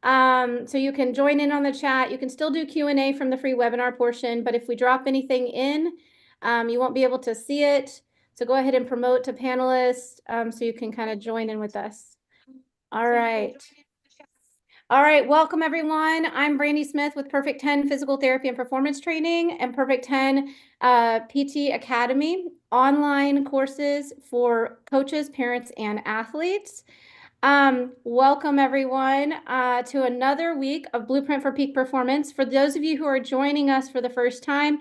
chat. So you can join in on the chat. You can still do Q&A from the free webinar portion, but if we drop anything in, you won't be able to see it. So go ahead and promote to panelists so you can kind of join in with us. All right. All right, welcome everyone. I'm Brandy Smith with Perfect 10 Physical Therapy and Performance Training and Perfect 10 PT Academy, online courses for coaches, parents, and athletes. Welcome everyone to another week of Blueprint for Peak Performance. For those of you who are joining us for the first time,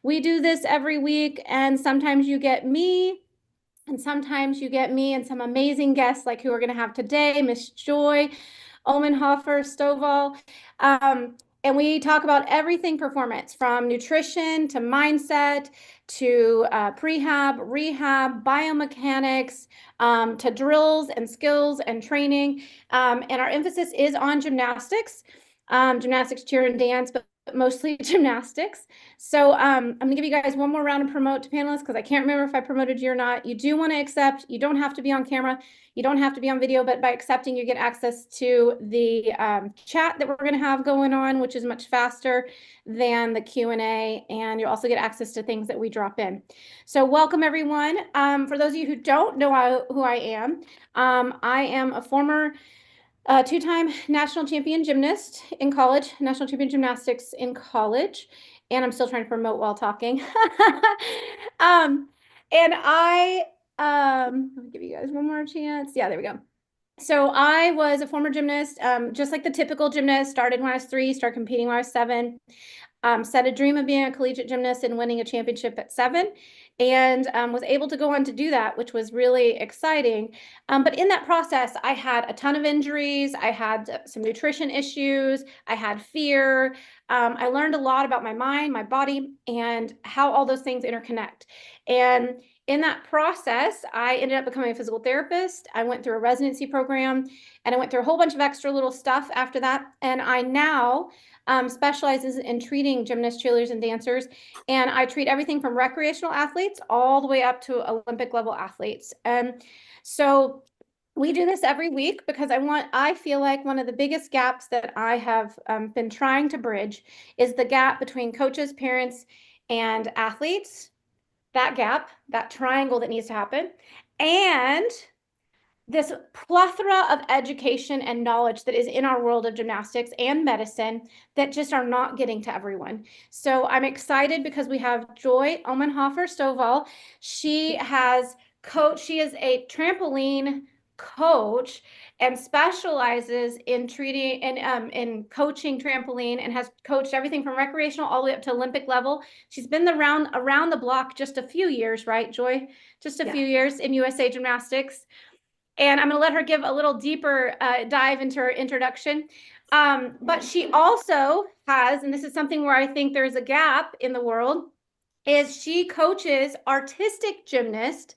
we do this every week, and sometimes you get me, and sometimes you get me and some amazing guests like who we're going to have today, Miss Joy Omenhofer Stovall. And we talk about everything performance, from nutrition to mindset to prehab, rehab, biomechanics, to drills and skills and training. And our emphasis is on gymnastics, gymnastics, cheer, and dance, but mostly gymnastics. So I'm going to give you guys one more round of promote to panelists because I can't remember if I promoted you or not. You do want to accept. You don't have to be on camera. You don't have to be on video, but by accepting, you get access to the chat that we're going to have going on, which is much faster than the Q&A, and you also get access to things that we drop in. So welcome, everyone. For those of you who don't know who I am a former two-time national champion gymnast in college, national champion gymnastics in college, and I'm still trying to promote while talking. And let me give you guys one more chance. Yeah, there we go. So I was a former gymnast, just like the typical gymnast. Started when I was 3, started competing when I was 7. Set a dream of being a collegiate gymnast and winning a championship at 7, and was able to go on to do that, which was really exciting. But in that process, I had a ton of injuries. I had some nutrition issues. I had fear. I learned a lot about my mind, my body, and how all those things interconnect. And in that process, I ended up becoming a physical therapist. I went through a residency program, and I went through a whole bunch of extra little stuff after that. And I now specializes in treating gymnasts, cheerleaders, and dancers. And I treat everything from recreational athletes all the way up to Olympic level athletes. So we do this every week because I feel like one of the biggest gaps that I have been trying to bridge is the gap between coaches, parents, and athletes. That gap, that triangle that needs to happen. And this plethora of education and knowledge that is in our world of gymnastics and medicine that just are not getting to everyone. So I'm excited because we have Joy Omenhofer Stovall. She is a trampoline coach and specializes in treating and in coaching trampoline, and has coached everything from recreational all the way up to Olympic level. She's been around the block just a few years, right, Joy? Just a few years in USA Gymnastics. And I'm going to let her give a little deeper dive into her introduction. But she also has, and this is something where I think there's a gap in the world, is she coaches artistic gymnasts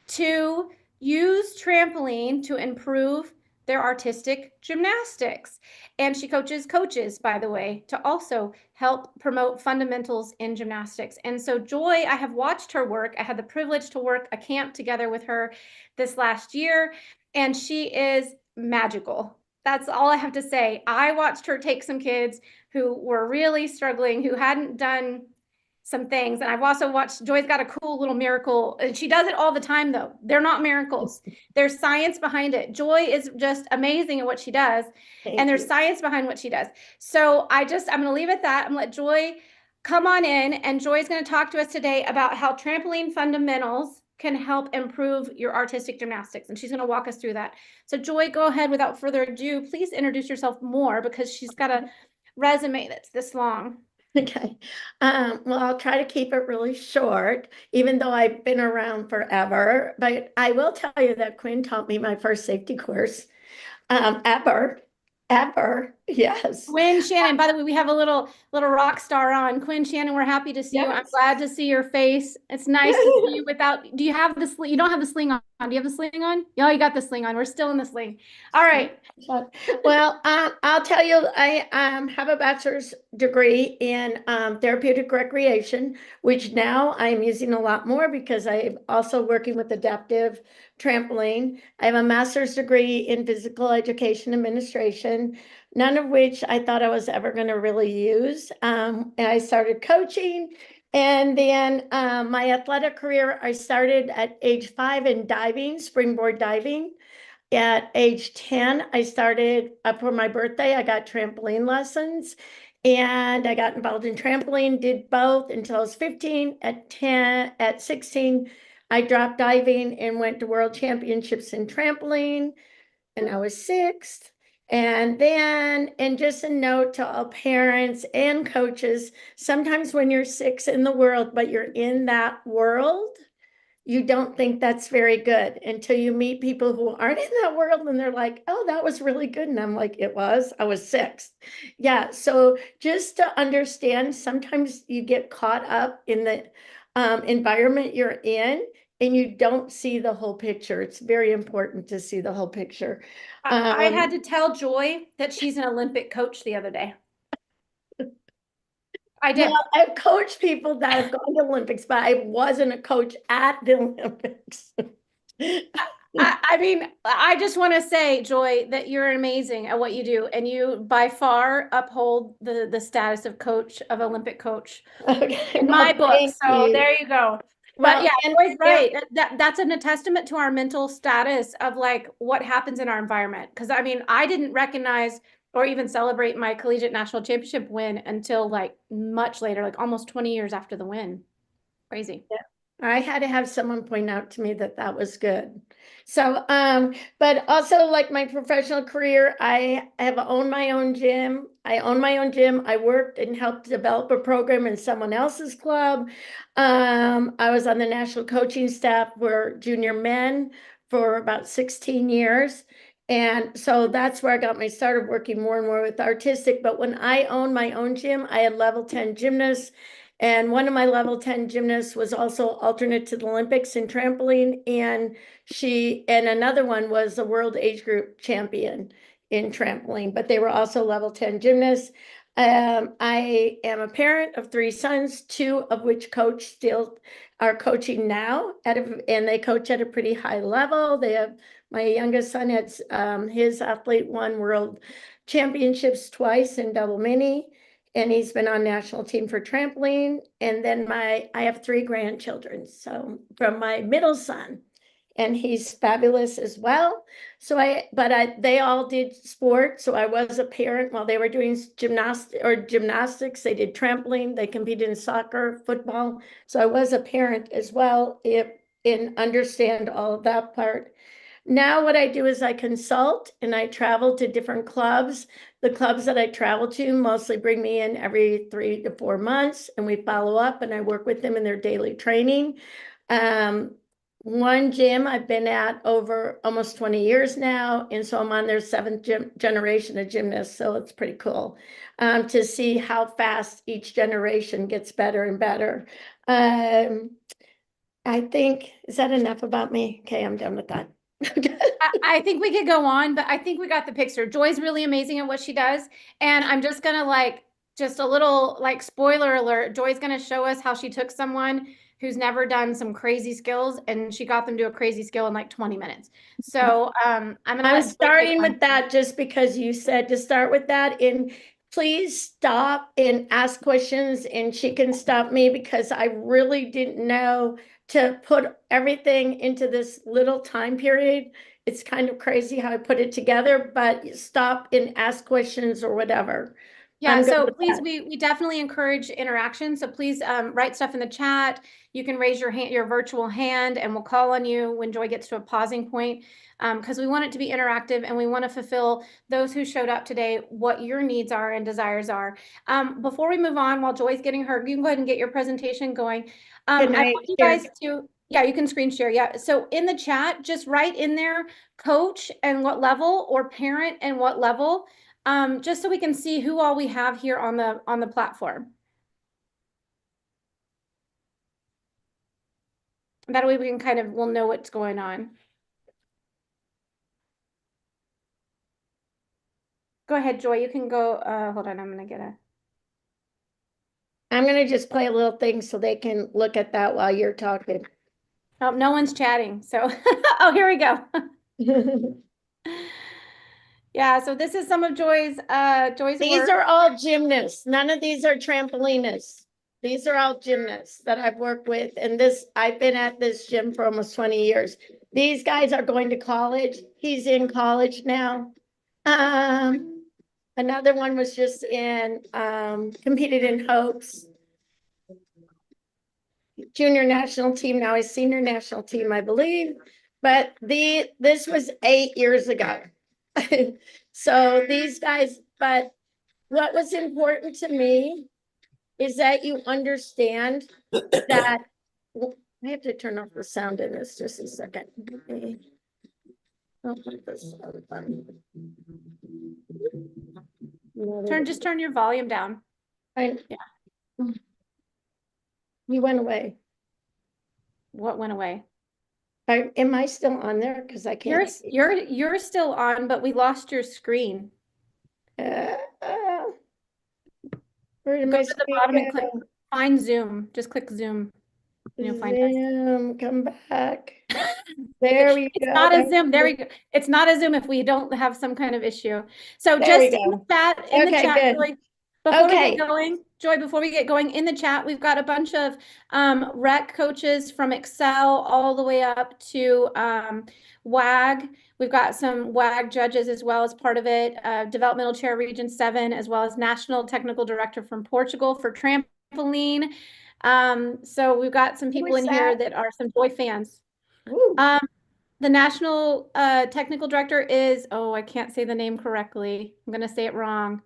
to use trampoline to improve their artistic gymnastics. And she coaches coaches, by the way, to also help promote fundamentals in gymnastics. And so Joy, I have watched her work. I had the privilege to work a camp together with her this last year, and she is magical. That's all I have to say. I watched her take some kids who were really struggling, who hadn't done some things. And I've also watched, Joy's got a cool little miracle. And she does it all the time, though. They're not miracles. There's science behind it. Joy is just amazing at what she does. And there's science behind what she does. So I'm going to leave it at that. I'm going to let Joy come on in. And Joy's going to talk to us today about how trampoline fundamentals can help improve your artistic gymnastics. And she's going to walk us through that. So Joy, go ahead. Without further ado, please introduce yourself more, because she's got a resume that's this long. Okay. Well, I'll try to keep it really short, even though I've been around forever. But I will tell you that Quinn taught me my first safety course ever. Yes. Quinn Shannon, by the way, we have a little rock star on. Quinn Shannon, we're happy to see you. I'm glad to see your face. It's nice to see you without, you don't have the sling on Do you have the sling on? Yeah, you got the sling on. We're still in the sling. All right. Well, I'll tell you, I have a bachelor's degree in therapeutic recreation, which now I'm using a lot more because I'm also working with adaptive trampoline. I have a master's degree in physical education administration, none of which I thought I was ever going to really use. And I started coaching. And then my athletic career, I started at age 5 in diving, springboard diving. At age 10, I started for my birthday, I got trampoline lessons and I got involved in trampoline, did both until I was 15. At 16, I dropped diving and went to world championships in trampoline, and I was sixth. And just a note to all parents and coaches, sometimes when you're sixth in the world, but you're in that world, you don't think that's very good until you meet people who aren't in that world and they're like, oh, that was really good. And I'm like, it was, I was sixth. Yeah. So just to understand, sometimes you get caught up in the environment you're in and you don't see the whole picture. It's very important to see the whole picture. I had to tell Joy that she's an Olympic coach the other day. I did. Well, I've coached people that have gone to Olympics, but I wasn't a coach at the Olympics. I mean, I just want to say, Joy, that you're amazing at what you do, and you by far uphold the status of coach, of Olympic coach Okay, in my well, book. thank So you. there you go. But Well, yeah, and Joy's yeah, right. That's a testament to our mental status of like what happens in our environment. Because I mean, I didn't recognize or even celebrate my collegiate national championship win until like much later, like almost 20 years after the win. Crazy. I had to have someone point out to me that that was good. So, but also like my professional career, I have owned my own gym. I own my own gym. I worked and helped develop a program in someone else's club. I was on the national coaching staff for junior men for about 16 years. And so that's where I got my started working more and more with artistic. But when I owned my own gym, I had level 10 gymnasts. And one of my level 10 gymnasts was also alternate to the Olympics in trampoline. And another one was a world age group champion in trampoline, but they were also level 10 gymnasts. I am a parent of 3 sons, 2 of which coach still are coaching now and they coach at a pretty high level. They have, my youngest son had his athlete won world championships twice in double mini, and he's been on national team for trampoline. And then I have 3 grandchildren. So from my middle son, and he's fabulous as well. So they all did sports. So I was a parent while they were doing gymnastics. They did trampoline. They competed in soccer, football. So I was a parent as well, and understand all of that part. Now what I do is I consult and I travel to different clubs. The clubs that I travel to mostly bring me in every 3 to 4 months, and we follow up and I work with them in their daily training. One gym I've been at over almost 20 years now, and so I'm on their 7th generation of gymnasts, so it's pretty cool to see how fast each generation gets better and better. I think, is that enough about me? Okay, I'm done with that. I think we could go on, but I think we got the picture. Joy's really amazing at what she does. And I'm just gonna like, just a little like spoiler alert. Joy's gonna show us how she took someone who's never done some crazy skills and she got them to a crazy skill in like 20 minutes. So I'm gonna I'm let Joy take starting on. with that just because you said to start with that. And please stop and ask questions, and she can stop me because I really didn't know to put everything into this little time period. It's kind of crazy how I put it together, but stop and ask questions or whatever. Yeah, I'm good so with please, that. we definitely encourage interaction. So please write stuff in the chat. You can raise your hand, your virtual hand, and we'll call on you when Joy gets to a pausing point, because we want it to be interactive and we want to fulfill those who showed up today, what your needs are and desires are. Before we move on, while Joy's getting her, you can go ahead and get your presentation going. Can I I want you share? guys to, yeah, you can screen share. Yeah. So in the chat, just write in there coach and what level, or parent and what level, just so we can see who all we have here on the platform. That way we can we'll know what's going on. Go ahead, Joy. You can go. Hold on. I'm gonna get a. I'm gonna just play a little thing so they can look at that while you're talking. Oh, no one's chatting. So, oh, here we go. Yeah. So this is some of Joy's These work. are all gymnasts. None of these are trampolinists. These are all gymnasts that I've worked with. And I've been at this gym for almost 20 years. These guys are going to college. He's in college now. Another one was just competed in Hopes. Junior national team, now he's senior national team, I believe. But this was 8 years ago. So these guys, but what was important to me is that you understand that I have to turn off the sound in this just a second. Just turn your volume down. Yeah. You went away. What went away? Am I still on there? Because I can't. You're still on, but we lost your screen. Where did Go my to the screen bottom and go? click find Zoom. Just click Zoom. And you'll find us. Zoom, come back. There we It's go. not a Zoom. There we go. It's not a Zoom if we don't have some kind of issue. So There we just in the go. chat, Okay, good. Joy, before we Okay. get going, Joy, before we get going in the chat, we've got a bunch of rec coaches from Excel all the way up to WAG. We've got some WAG judges as well as part of it, developmental chair region 7, as well as national technical director from Portugal for trampoline. So we've got some people in here that are some Joy fans. The national technical director is, oh, I can't say the name correctly. I'm going to say it wrong.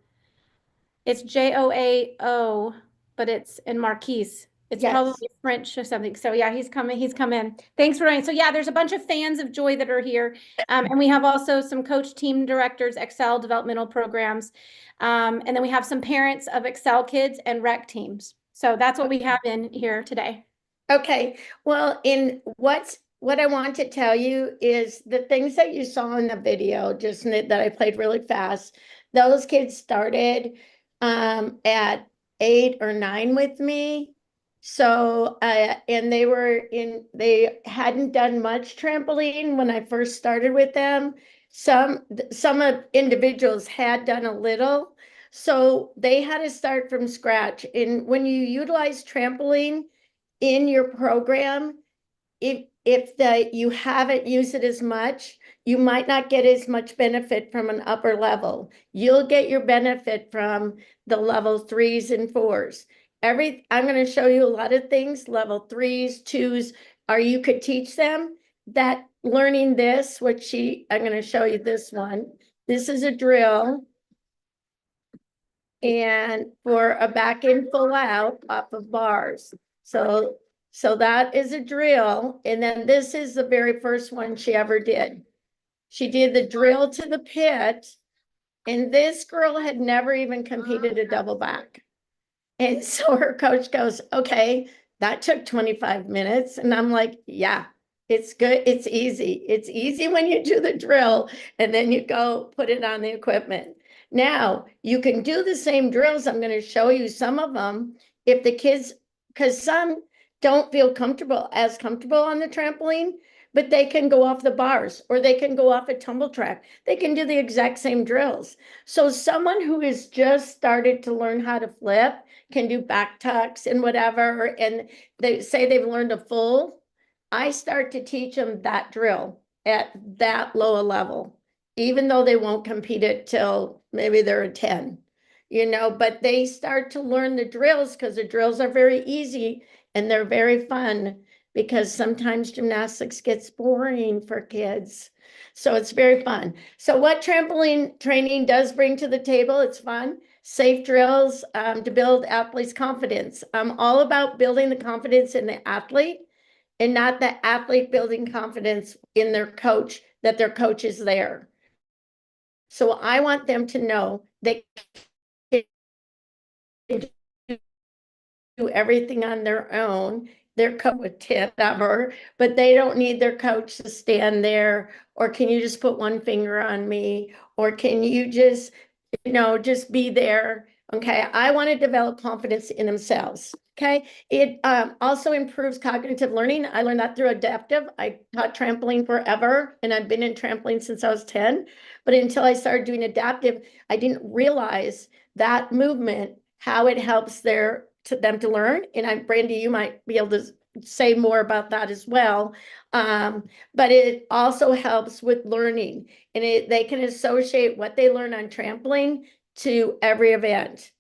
It's Joao, but it's in Marquise. It's Yes. probably French or something. So yeah, he's coming. He's come in. Thanks for running. So yeah, there's a bunch of fans of Joy that are here. And we have also some coach team directors, Excel developmental programs. And then we have some parents of Excel kids and rec teams. So that's what we have in here today. Okay, well, what I want to tell you is the things that you saw in the video, just that I played really fast. Those kids started at 8 or 9 with me. So and they hadn't done much trampoline when I first started with them. Some of individuals had done a little, so they had to start from scratch. And when you utilize trampoline in your program, if you haven't used it as much, you might not get as much benefit from an upper level. You'll get your benefit from the level 3s and 4s. I'm going to show you a lot of things, level 3s, 2s, or you could teach them that learning this, I'm going to show you this one. This is a drill. And for a back in full out off of bars. So that is a drill. And then this is the very first one she ever did. She did the drill to the pit. And this girl had never even competed a double back. And so her coach goes, okay, that took 25 minutes. And I'm like, yeah, it's good. It's easy. It's easy when you do the drill and then you go put it on the equipment. Now you can do the same drills. I'm going to show you some of them if the kids, because some don't feel as comfortable on the trampoline, but they can go off the bars or they can go off a tumble track. They can do the exact same drills. So someone who has just started to learn how to flip can do back tucks and whatever, and they say they've learned a full, I start to teach them that drill at that low a level, even though they won't compete it till maybe they're a 10, but they start to learn the drills because the drills are very easy and they're very fun, because sometimes gymnastics gets boring for kids. So it's very fun. So what trampoline training does bring to the table, it's fun, safe drills to build athletes' confidence. I'm all about building the confidence in the athlete and not the athlete building confidence in their coach, that their coach is there. So I want them to know they can do everything on their own. Their coach with tip ever, but they don't need their coach to stand there, or can you just put one finger on me, or can you just just be there. Okay, I want to develop confidence in themselves. Okay, it also improves cognitive learning. I learned that through adaptive. I taught trampoline forever, and I've been in trampoline since I was 10. But until I started doing adaptive, I didn't realize that movement, how it helps them to learn. And Brandy, you might be able to say more about that as well. But it also helps with learning, and they can associate what they learn on trampoline to every event.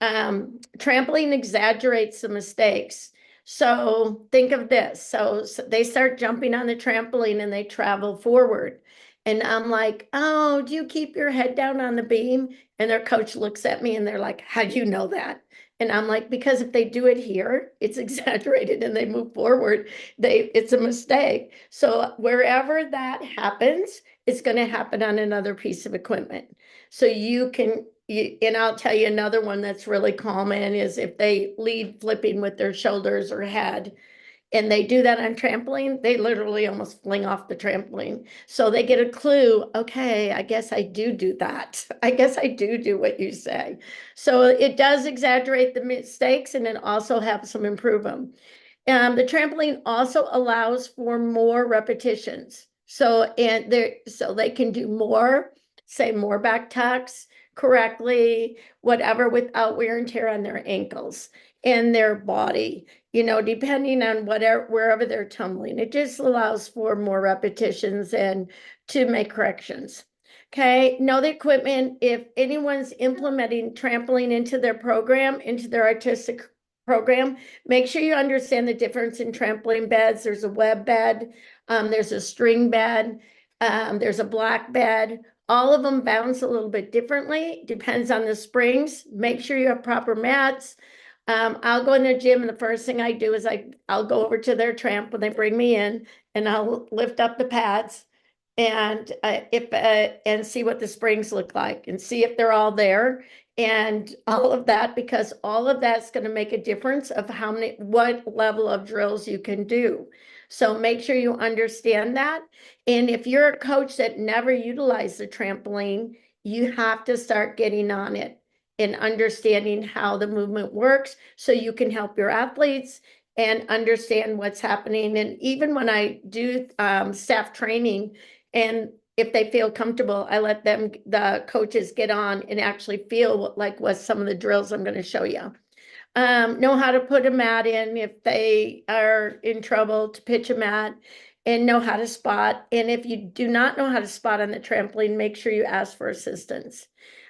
Trampoline exaggerates the mistakes. So think of this. So they start jumping on the trampoline and they travel forward. And I'm like, oh, do you keep your head down on the beam? And their coach looks at me and they're like, how do you know that? And I'm like, because if they do it here, it's exaggerated and they move forward, it's a mistake. So wherever that happens, it's going to happen on another piece of equipment. So and I'll tell you another one that's really common is if they lead flipping with their shoulders or head, and they do that on trampoline, they literally almost fling off the trampoline. So they get a clue, okay, I guess I do that. I guess I do what you say. So it does exaggerate the mistakes, and it also helps them improve them. The trampoline also allows for more repetitions. So they can do more, say more back tucks correctly, whatever, without wear and tear on their ankles and their body, depending on wherever they're tumbling. It just allows for more repetitions and to make corrections. Okay, know the equipment. If anyone's implementing trampoline into their program, into their artistic program, make sure you understand the difference in trampoline beds. There's a web bed, there's a string bed, there's a black bed. All of them bounce a little bit differently, depends on the springs. Make sure you have proper mats. I'll go in the gym, and the first thing I do is I'll go over to their tramp when they bring me in, and I'll lift up the pads and and see what the springs look like and see if they're all there and all of that, because all of that's going to make a difference of what level of drills you can do. So make sure you understand that. And if you're a coach that never utilized the trampoline, you have to start getting on it and understanding how the movement works so you can help your athletes and understand what's happening. And even when I do staff training, and if they feel comfortable, I let the coaches get on and actually feel like what some of the drills I'm going to show you. Know how to put a mat in if they are in trouble, to pitch a mat, and know how to spot. And if you do not know how to spot on the trampoline, make sure you ask for assistance.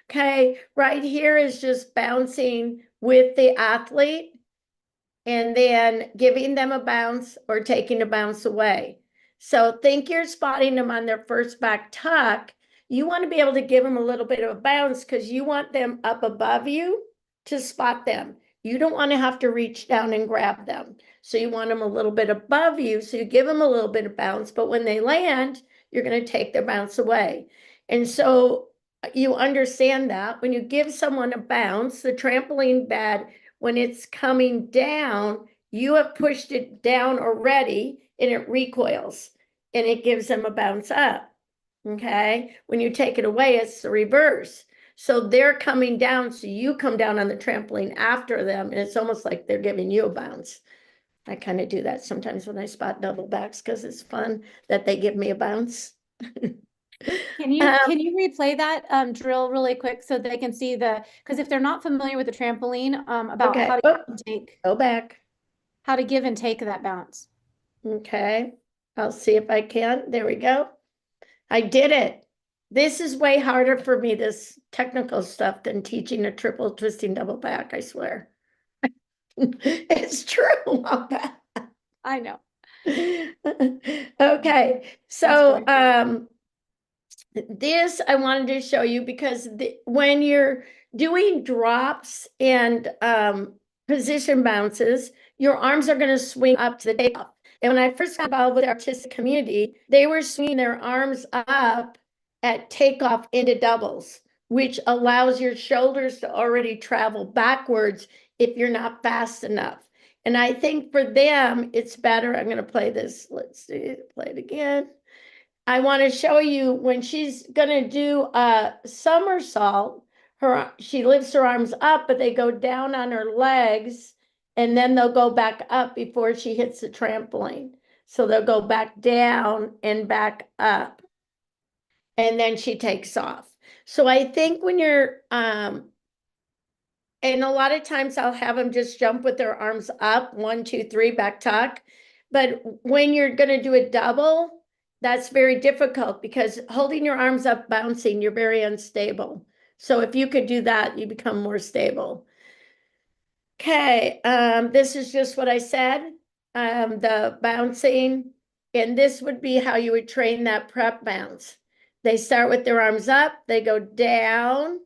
Okay, right here is just bouncing with the athlete and then giving them a bounce or taking a bounce away. So think you're spotting them on their first back tuck. You want to be able to give them a little bit of a bounce because you want them up above you to spot them. You don't want to have to reach down and grab them. So you want them a little bit above you. So you give them a little bit of bounce, but when they land, you're going to take their bounce away. And so you understand that when you give someone a bounce, the trampoline bed, when it's coming down, you have pushed it down already and it recoils and it gives them a bounce up. Okay. When you take it away, it's the reverse. So they're coming down, so you come down on the trampoline after them, and it's almost like they're giving you a bounce. I kind of do that sometimes when I spot double backs because it's fun that they give me a bounce. Can you replay that drill really quick so they can see because if they're not familiar with the trampoline, about Okay. how to give and take, Go back. how to give and take that bounce. Okay. I'll see if I can. There we go. I did it. This is way harder for me, this technical stuff, than teaching a triple twisting double back, I swear. It's true. I know. Okay. So this I wanted to show you because when you're doing drops and position bounces, your arms are going to swing up to the takeoff. And when I first got involved with the artistic community, they were swinging their arms up at takeoff into doubles, which allows your shoulders to already travel backwards if you're not fast enough. And I think for them, it's better. I'm going to play this. Let's see, play it again. I want to show you when she's going to do a somersault. she lifts her arms up, but they go down on her legs, and then they'll go back up before she hits the trampoline. So they'll go back down and back up, and then she takes off. So I think when you're and a lot of times I'll have them just jump with their arms up, 1, 2, 3, back tuck. But when you're going to do a double, that's very difficult because holding your arms up, bouncing, you're very unstable. So if you could do that, you become more stable. Okay, this is just what I said, the bouncing, and this would be how you would train that prep bounce. They start with their arms up, they go down,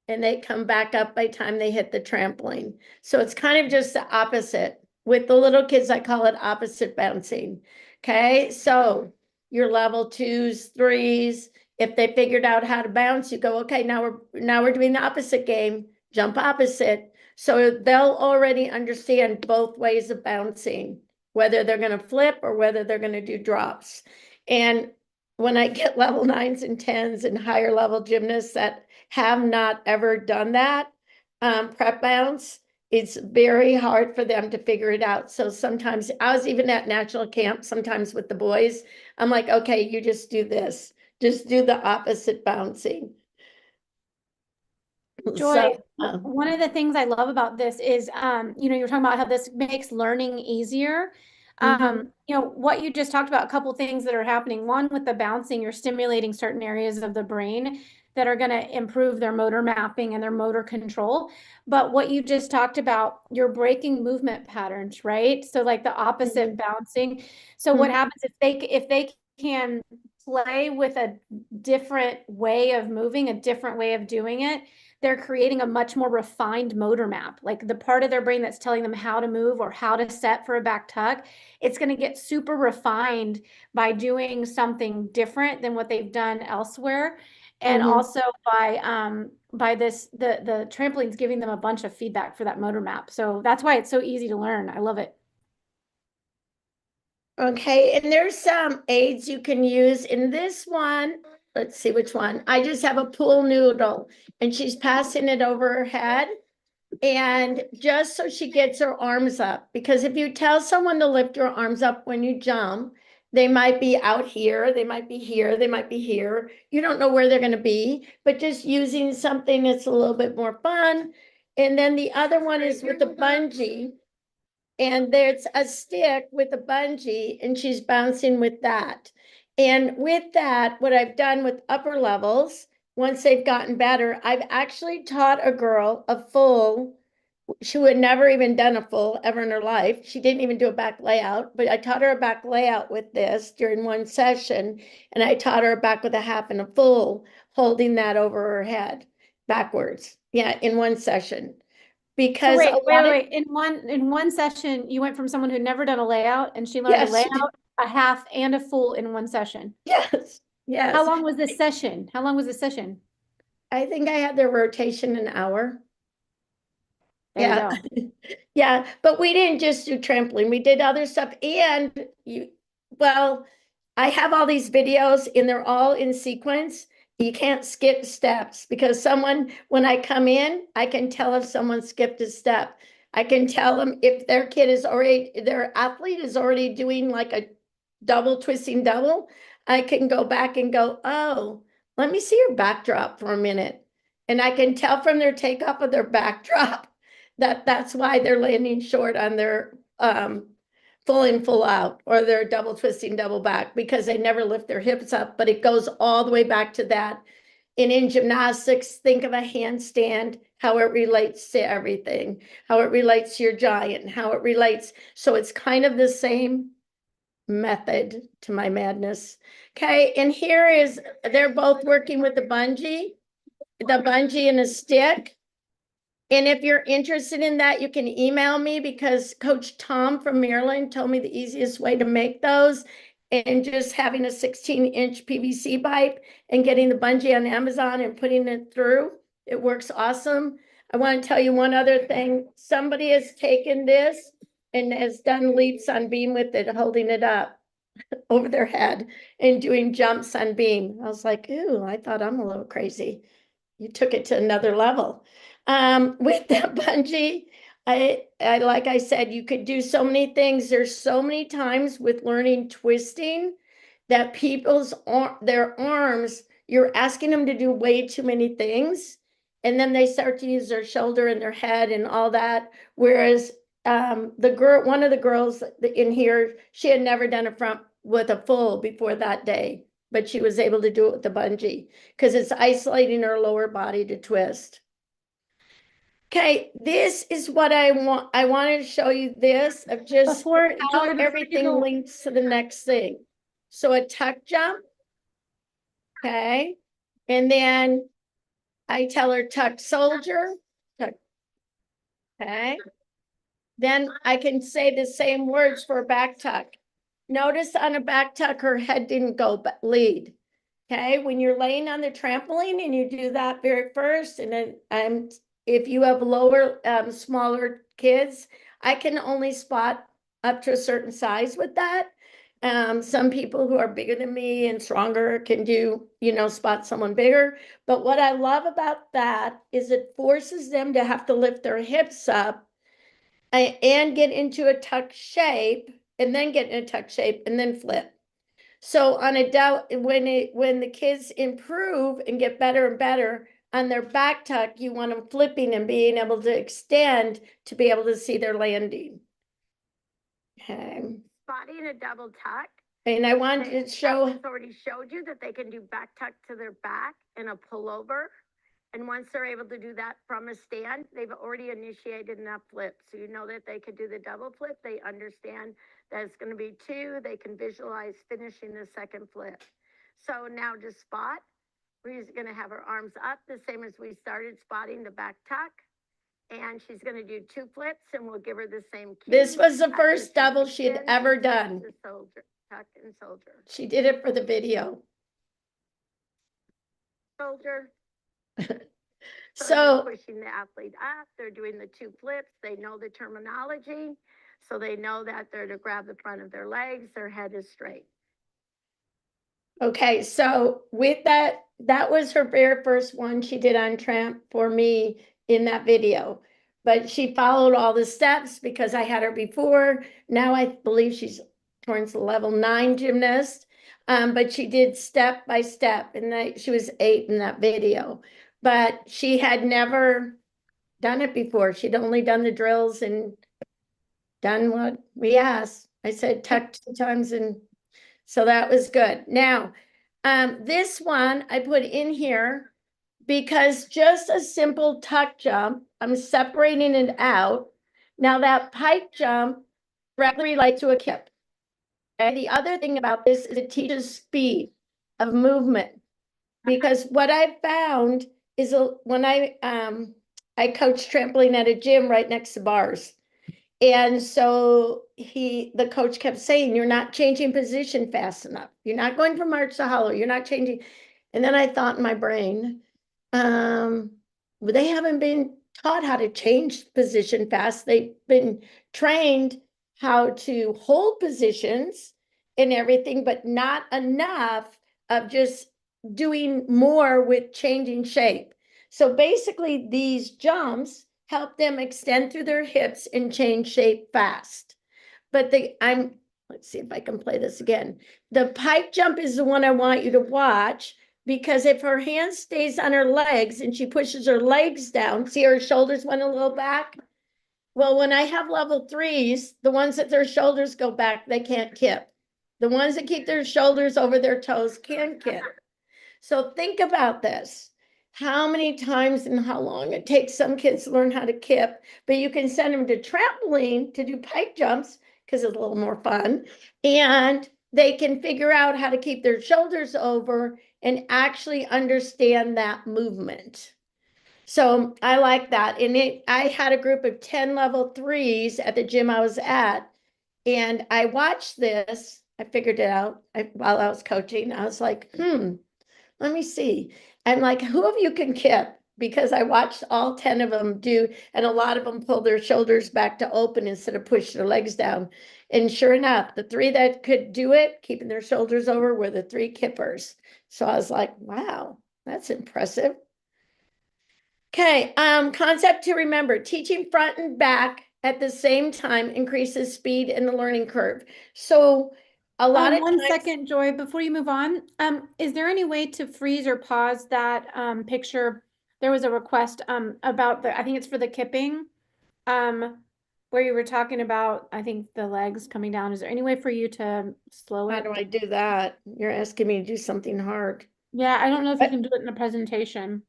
and they come back up by the time they hit the trampoline. So it's kind of just the opposite. With the little kids, I call it opposite bouncing. Okay, so your level 2s, 3s, if they figured out how to bounce, you go, okay, now we're doing the opposite game, jump opposite. So they'll already understand both ways of bouncing, whether they're going to flip or whether they're going to do drops. And when I get level 9s and 10s and higher level gymnasts that have not ever done that prep bounce, it's very hard for them to figure it out. So sometimes I was even at national camp, sometimes with the boys, I'm like, okay, you just do this, just do the opposite bouncing. Joy, So, one of the things I love about this is, you know, you're talking about how this makes learning easier. You know, what you just talked about, a couple things that are happening. One, with the bouncing, you're stimulating certain areas of the brain that are going to improve their motor mapping and their motor control. But what you just talked about, you're breaking movement patterns, right? So like the opposite bouncing. So what happens if they can play with a different way of moving, a different way of doing it, they're creating a much more refined motor map. Like the part of their brain that's telling them how to move or how to set for a back tuck, it's going to get super refined by doing something different than what they've done elsewhere. And also by this, the trampoline's giving them a bunch of feedback for that motor map. So that's why it's so easy to learn. I love it. Okay, and there's some aids you can use in this one. Let's see which one. I just have a pool noodle and she's passing it over her head. And just so she gets her arms up, because if you tell someone to lift your arms up when you jump, they might be out here, they might be here, they might be here. You don't know where they're going to be, but just using something that's a little bit more fun. And then the other one is with the bungee. And there's a stick with a bungee and she's bouncing with that. And with that, what I've done with upper levels, once they've gotten better, I've actually taught a girl a full, she had never even done a full ever in her life. She didn't even do a back layout, but I taught her a back layout with this during one session. And I taught her a back with a half and a full, holding that over her head backwards. Yeah, in one session. So Because a lot of, wait. In one session, you went from someone who'd never done a layout and she learned a yes, layout, a half, and a full in one session. yes, How yes. long was this session? How long was this session? I think I had their rotation an hour. There you Yeah. go. Yeah, but we didn't just do trampoline. We did other stuff. And well, I have all these videos and they're all in sequence. You can't skip steps because someone, when I come in, I can tell if someone skipped a step. I can tell them if their kid is already, their athlete is already doing like a double twisting double. I can go back and go, oh, let me see your backdrop for a minute. And I can tell from their takeoff of their backdrop that that's why they're landing short on their full in, full out, or their double twisting, double back, because they never lift their hips up, but it goes all the way back to that. And in gymnastics, think of a handstand, how it relates to everything, how it relates to your giant, how it relates. So it's kind of the same method to my madness. Okay, and here is, they're both working with the bungee and a stick. And if you're interested in that, you can email me because Coach Tom from Maryland told me the easiest way to make those, and just having a 16-inch PVC pipe and getting the bungee on Amazon and putting it through. It works awesome. I want to tell you one other thing. Somebody has taken this and has done leaps on beam with it, holding it up over their head and doing jumps on beam. I was like, ooh, I thought I'm a little crazy. you took it to another level. With the bungee, I like I said, you could do so many things. There's so many times with learning twisting that their arms, you're asking them to do way too many things, and then they start to use their shoulder and their head and all that. Whereas one of the girls in here, she had never done a front with a full before that day, but she was able to do it with the bungee because it's isolating her lower body to twist. Okay, this is what I want. I wanted to show you this of just Before how Joy, everything links to the next thing. So a tuck jump, okay, and then I tell her tuck soldier, tuck, okay. Then I can say the same words for a back tuck. Notice on a back tuck, her head didn't go but lead. Okay, when you're laying on the trampoline and you do that very first, and then if you have lower, smaller kids, I can only spot up to a certain size with that. Some people who are bigger than me and stronger can do, spot someone bigger. But what I love about that is it forces them to have to lift their hips up and get into a tuck shape, and then get in a tuck shape, and then flip. So on a doubt, when the kids improve and get better and better on their back tuck, you want them flipping and being able to extend to be able to see their landing. Okay. Spotting a double tuck. And I wanted to show. I've already showed you that they can do back tuck to their back and a pullover. And once they're able to do that from a stand, they've already initiated enough flips. So you know that they could do the double flip. They understand that it's going to be two. They can visualize finishing the second flip. So now to spot, we're going to have her arms up the same as we started spotting the back tuck. And she's going to do two flips, and we'll give her the same key. This was the first double she had ever done. Soldier, tuck and soldier. She did it for the video. Soldier. So pushing the athlete up, they're doing the two flips, they know the terminology, so they know that they're to grab the front of their legs, their head is straight. Okay, so with that was her very first one she did on Tramp for me in that video. But she followed all the steps because I had her before. Now I believe she's towards level 9 gymnast. But she did step by step, and she was 8 in that video. But she had never done it before. She'd only done the drills and done what we asked. I said tuck 2 times, and so that was good. Now, this one I put in here because just a simple tuck jump, I'm separating it out. Now that pike jump directly relates to a kip. And the other thing about this is it teaches speed of movement, because what I found is when I coach trampoline at a gym right next to bars. And so the coach kept saying, you're not changing position fast enough. You're not going from arch to hollow. You're not changing. And then I thought in my brain, they haven't been taught how to change position fast. They've been trained how to hold positions and everything, but not enough of just doing more with changing shape. So basically these jumps help them extend through their hips and change shape fast. But let's see if I can play this again. The pike jump is the one I want you to watch, because if her hand stays on her legs and she pushes her legs down, see her shoulders went a little back? Well, when I have level 3s, the ones that their shoulders go back, they can't kip. The ones that keep their shoulders over their toes can kip. So think about this. How many times and how long it takes some kids to learn how to kip, but you can send them to trampoline to do pike jumps because it's a little more fun, and they can figure out how to keep their shoulders over and actually understand that movement. So I like that. And I had a group of 10 level 3s at the gym I was at, and I watched this. I figured it out while I was coaching. I was like, let me see. I'm like, who of you can kip? Because I watched all 10 of them do, and a lot of them pull their shoulders back to open instead of push their legs down. And sure enough, the 3 that could do it, keeping their shoulders over, were the 3 kippers. So I was like, wow, that's impressive. Okay, concept to remember, teaching front and back at the same time increases speed in the learning curve. So a lot of One times, second, Joy, before you move on, is there any way to freeze or pause that picture? There was a request about I think it's for the kipping, where you were talking about, I think, the legs coming down. Is there any way for you to slow how it? do I do that? You're asking me to do something hard. Yeah, I don't know if you But- can do it in a presentation,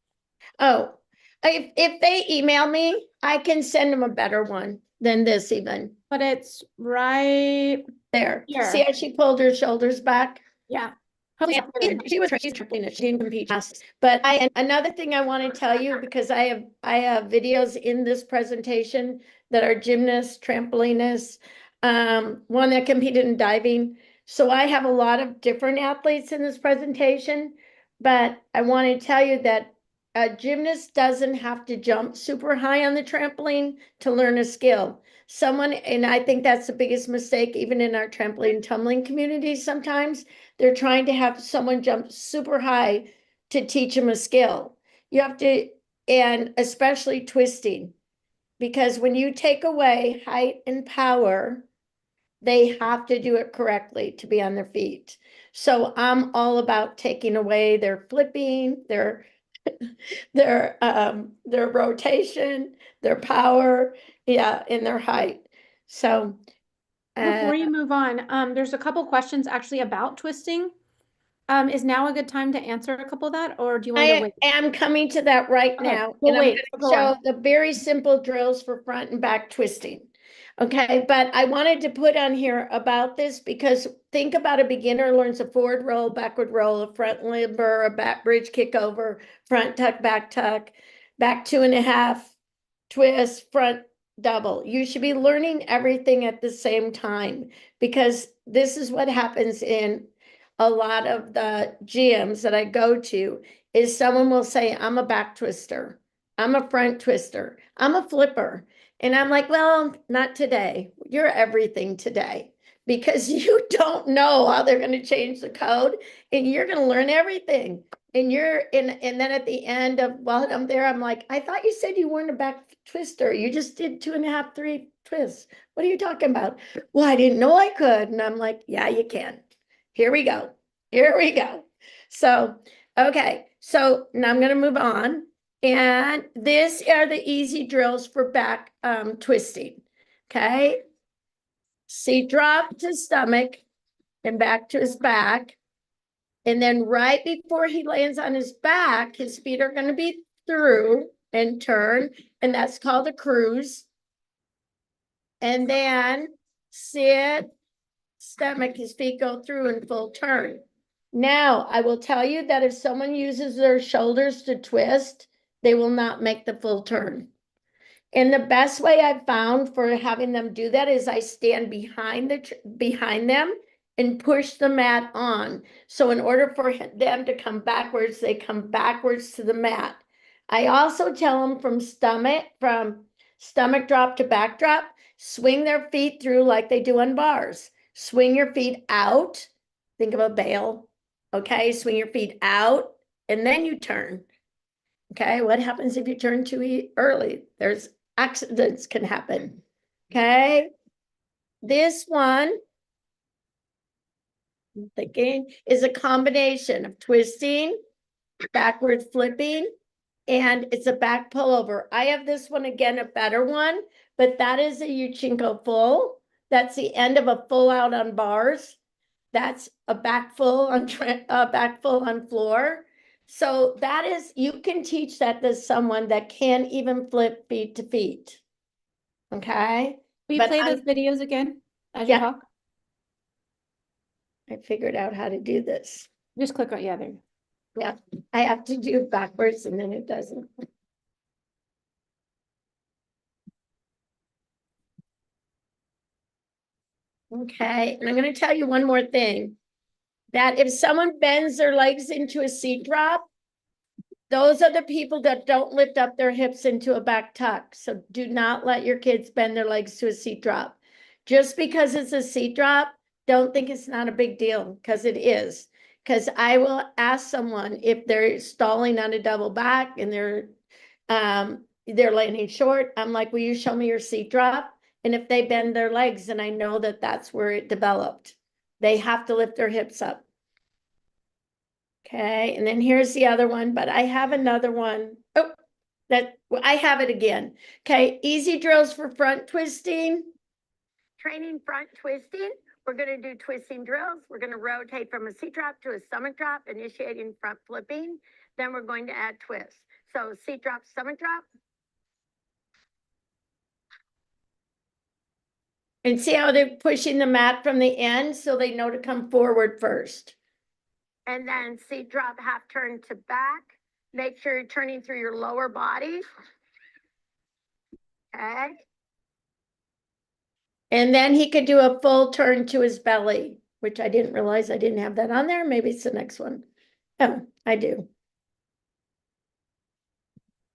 Oh, if they email me, I can send them a better one than this even. but it's right There. here. See how she pulled her shoulders back? Yeah. Hopefully Yeah, it's not she was she's trampoline, she didn't compete. But another thing I want to tell you, because I have videos in this presentation that are gymnasts, trampolinists, one that competed in diving. So I have a lot of different athletes in this presentation, but I want to tell you that a gymnast doesn't have to jump super high on the trampoline to learn a skill. And I think that's the biggest mistake, even in our trampoline tumbling community sometimes. They're trying to have someone jump super high to teach them a skill. You have to, and especially twisting, because when you take away height and power, they have to do it correctly to be on their feet. So I'm all about taking away their flipping, their rotation, their power, yeah, and their height. So Before you move on, there's a couple questions actually about twisting. Is now a good time to answer a couple of that, or do you want me to I wait? am coming to that right Okay, now, we'll and I'm wait. going Go to on. show the very simple drills for front and back twisting. Okay, but I wanted to put on here about this because think about a beginner learns a forward roll, backward roll, a front limber, a back bridge kick over, front tuck, back 2.5, twist, front double. You should be learning everything at the same time because this is what happens in a lot of the gyms that I go to is someone will say, I'm a back twister, I'm a front twister, I'm a flipper. And I'm like, well, not today. You're everything today because you don't know how they're going to change the code and you're going to learn everything. And and then at the end of while I'm there, I'm like, I thought you said you weren't a back twister. You just did 2.5, 3 twists. What are you talking about? Well, I didn't know I could. And I'm like, yeah, you can. Here we go. Here we go. So, okay. So now I'm going to move on. And these are the easy drills for back twisting. Okay. See, drop to stomach and back to his back. And then right before he lands on his back, his feet are going to be through and turn. And that's called a cruise. And then sit, stomach, his feet go through in full turn. Now, I will tell you that if someone uses their shoulders to twist, they will not make the full turn. And the best way I've found for having them do that is I stand behind them and push the mat on. So in order for them to come backwards, they come backwards to the mat. I also tell them from stomach drop to back drop, swing their feet through like they do on bars. Swing your feet out. Think of a bail. Okay, swing your feet out and then you turn. Okay, what happens if you turn too early? There's accidents can happen. Okay, this one, I'm thinking, is a combination of twisting, backward flipping, and it's a back pullover. I have this one again, a better one, but that is a Uchinko full. That's the end of a full out on bars. That's a back full on floor. So that is, you can teach that to someone that can't even flip feet to feet. Okay. Will you But play those videos again as Yeah. you talk? I figured out how to do this. Just click on, yeah, there. Yeah, I have to do it backwards and then it doesn't. Okay, and I'm going to tell you one more thing. That if someone bends their legs into a seat drop, those are the people that don't lift up their hips into a back tuck. So do not let your kids bend their legs to a seat drop. Just because it's a seat drop, don't think it's not a big deal, because it is. Because I will ask someone if they're stalling on a double back and they're They're landing short. I'm like, will you show me your seat drop? And if they bend their legs, then I know that that's where it developed. They have to lift their hips up. Okay, and then here's the other one, but I have another one. Oh, I have it again. Okay, easy drills for front twisting. Training front twisting. We're going to do twisting drills. We're going to rotate from a seat drop to a stomach drop, initiating front flipping. Then we're going to add twists. So seat drop, stomach drop. And see how they're pushing the mat from the end so they know to come forward first. And then seat drop, half turn to back. Make sure you're turning through your lower body. Okay. And then he could do a full turn to his belly, which I didn't realize I didn't have that on there. Maybe it's the next one. Oh, I do.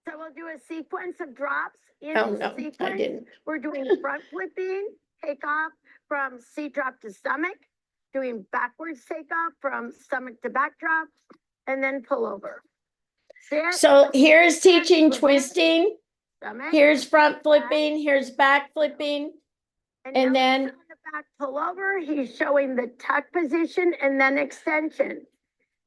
So we'll do a sequence of drops. In Oh, this no, I sequence, didn't. we're doing front flipping, takeoff from seat drop to stomach, doing backwards takeoff from stomach to back drop, and then pull over. Sit, So here's teaching flip, twisting. stomach, Here's front flipping. Here's back flipping. And now then he's showing the back pull over. He's showing the tuck position and then extension.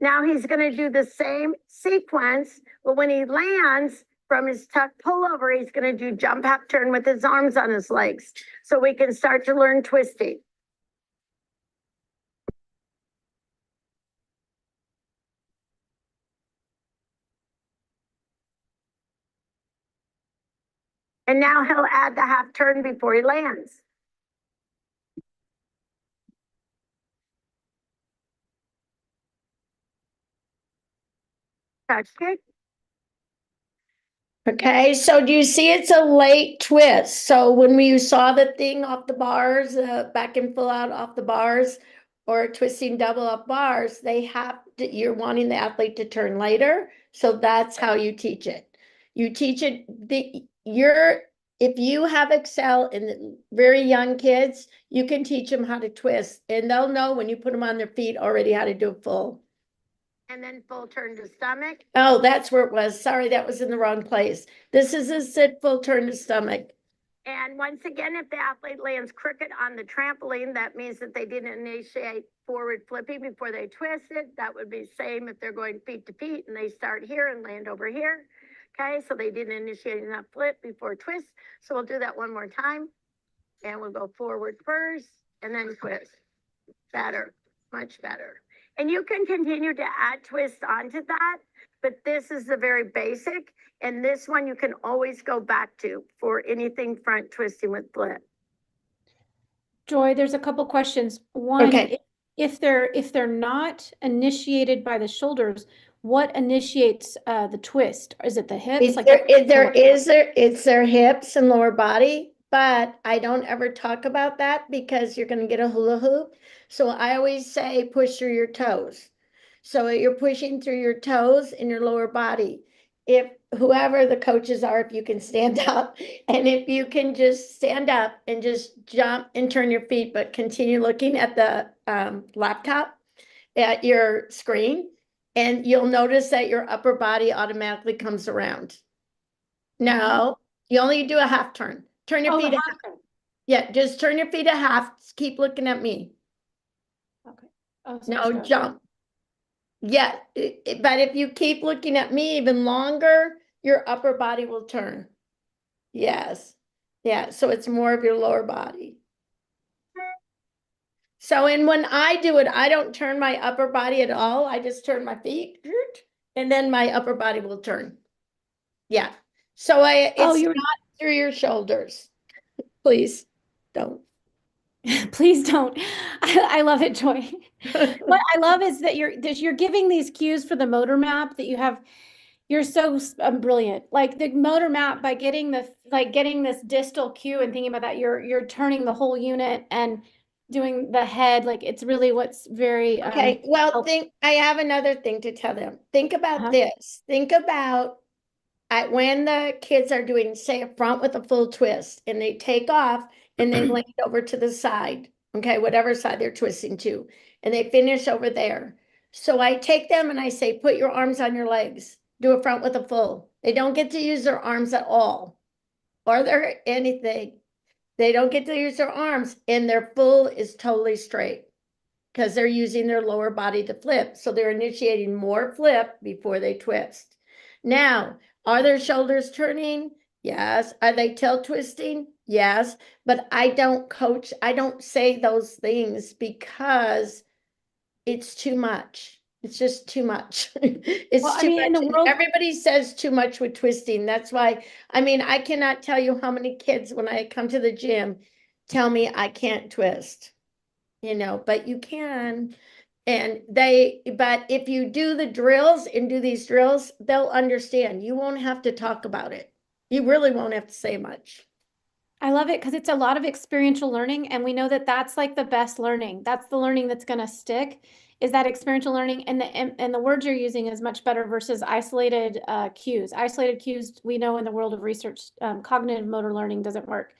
Now he's going to do the same sequence, but when he lands from his tuck pullover, he's going to do jump half turn with his arms on his legs. So we can start to learn twisting. And now he'll add the half turn before he lands. Touch kick. okay, so do you see it's a late twist? So when you saw the thing off the bars, back and full out off the bars, or twisting double up bars, they have to, you're wanting the athlete to turn later. So that's how you teach it. You teach it, if you have Excel in the very young kids, you can teach them how to twist, and they'll know when you put them on their feet already how to do a full. And then full turn to stomach. Oh, that's where it was. Sorry, that was in the wrong place. This is a sit full turn to stomach. And once again, if the athlete lands crooked on the trampoline, that means that they didn't initiate forward flipping before they twisted. That would be same if they're going feet to feet and they start here and land over here. Okay, so they didn't initiate enough flip before twist. So we'll do that one more time. And we'll go forward first and then twist. Better, much better. And you can continue to add twists onto that, but this is the very basic. And this one you can always go back to for anything front twisting with flip. Joy, there's a couple questions. One, Okay. if they're not initiated by the shoulders, what initiates the twist? Is it the hips? It's their hips and lower body, but I don't ever talk about that because you're going to get a hula hoop. So I always say push through your toes. So you're pushing through your toes and your lower body. If whoever the coaches are, if you can stand up, and if you can just stand up and just jump and turn your feet, but continue looking at the laptop at your screen, and you'll notice that your upper body automatically comes around. No, you only do a half turn. Turn your feet a half. Yeah, just turn your feet a half. Keep looking at me. Okay. Oh, No, jump. Yeah, but if you keep looking at me even longer, your upper body will turn. Yes. Yeah, so it's more of your lower body. So, and when I do it, I don't turn my upper body at all. I just turn my feet, and then my upper body will turn. Yeah. So it's not through your shoulders. Please don't. Please don't. I love it, Joy. What I love is that you're giving these cues for the motor map that you have. You're so brilliant. Like the motor map, by getting this distal cue and thinking about that, you're turning the whole unit and doing the head. Like it's really what's very okay. Well, I have another thing to tell them. Think about this. Think about when the kids are doing, say, a front with a full twist, and they take off and they land over to the side, okay, whatever side they're twisting to, and they finish over there. So I take them and I say, put your arms on your legs, do a front with a full. They don't get to use their arms at all, or their anything. They don't get to use their arms, and their full is totally straight because they're using their lower body to flip. So they're initiating more flip before they twist. Now, are their shoulders turning? Yes. Are they tilt twisting? Yes. But I don't coach, I don't say those things because it's too much. It's just too much. It's Well, I too mean, in much. the And world, everybody says too much with twisting. That's why, I mean, I cannot tell you how many kids when I come to the gym tell me I can't twist, but you can. But if you do the drills and do these drills, they'll understand. You won't have to talk about it. You really won't have to say much. I love it because it's a lot of experiential learning, and we know that that's like the best learning. That's the learning that's going to stick, is that experiential learning, and the words you're using is much better versus isolated cues. Isolated cues, we know in the world of research, cognitive motor learning doesn't work.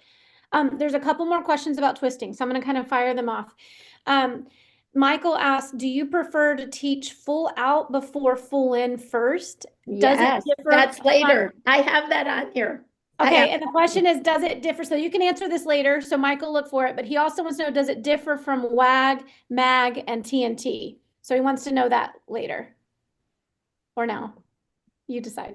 There's a couple more questions about twisting, so I'm going to kind of fire them off. Michael asked, do you prefer to teach full out before full in first? Does it Yes, differ that's from- later. I have that on here. Okay, and the question is, does it differ? So you can answer this later. So Michael, look for it. But he also wants to know, does it differ from WAG, MAG, and TNT? So he wants to know that later or now. You decide.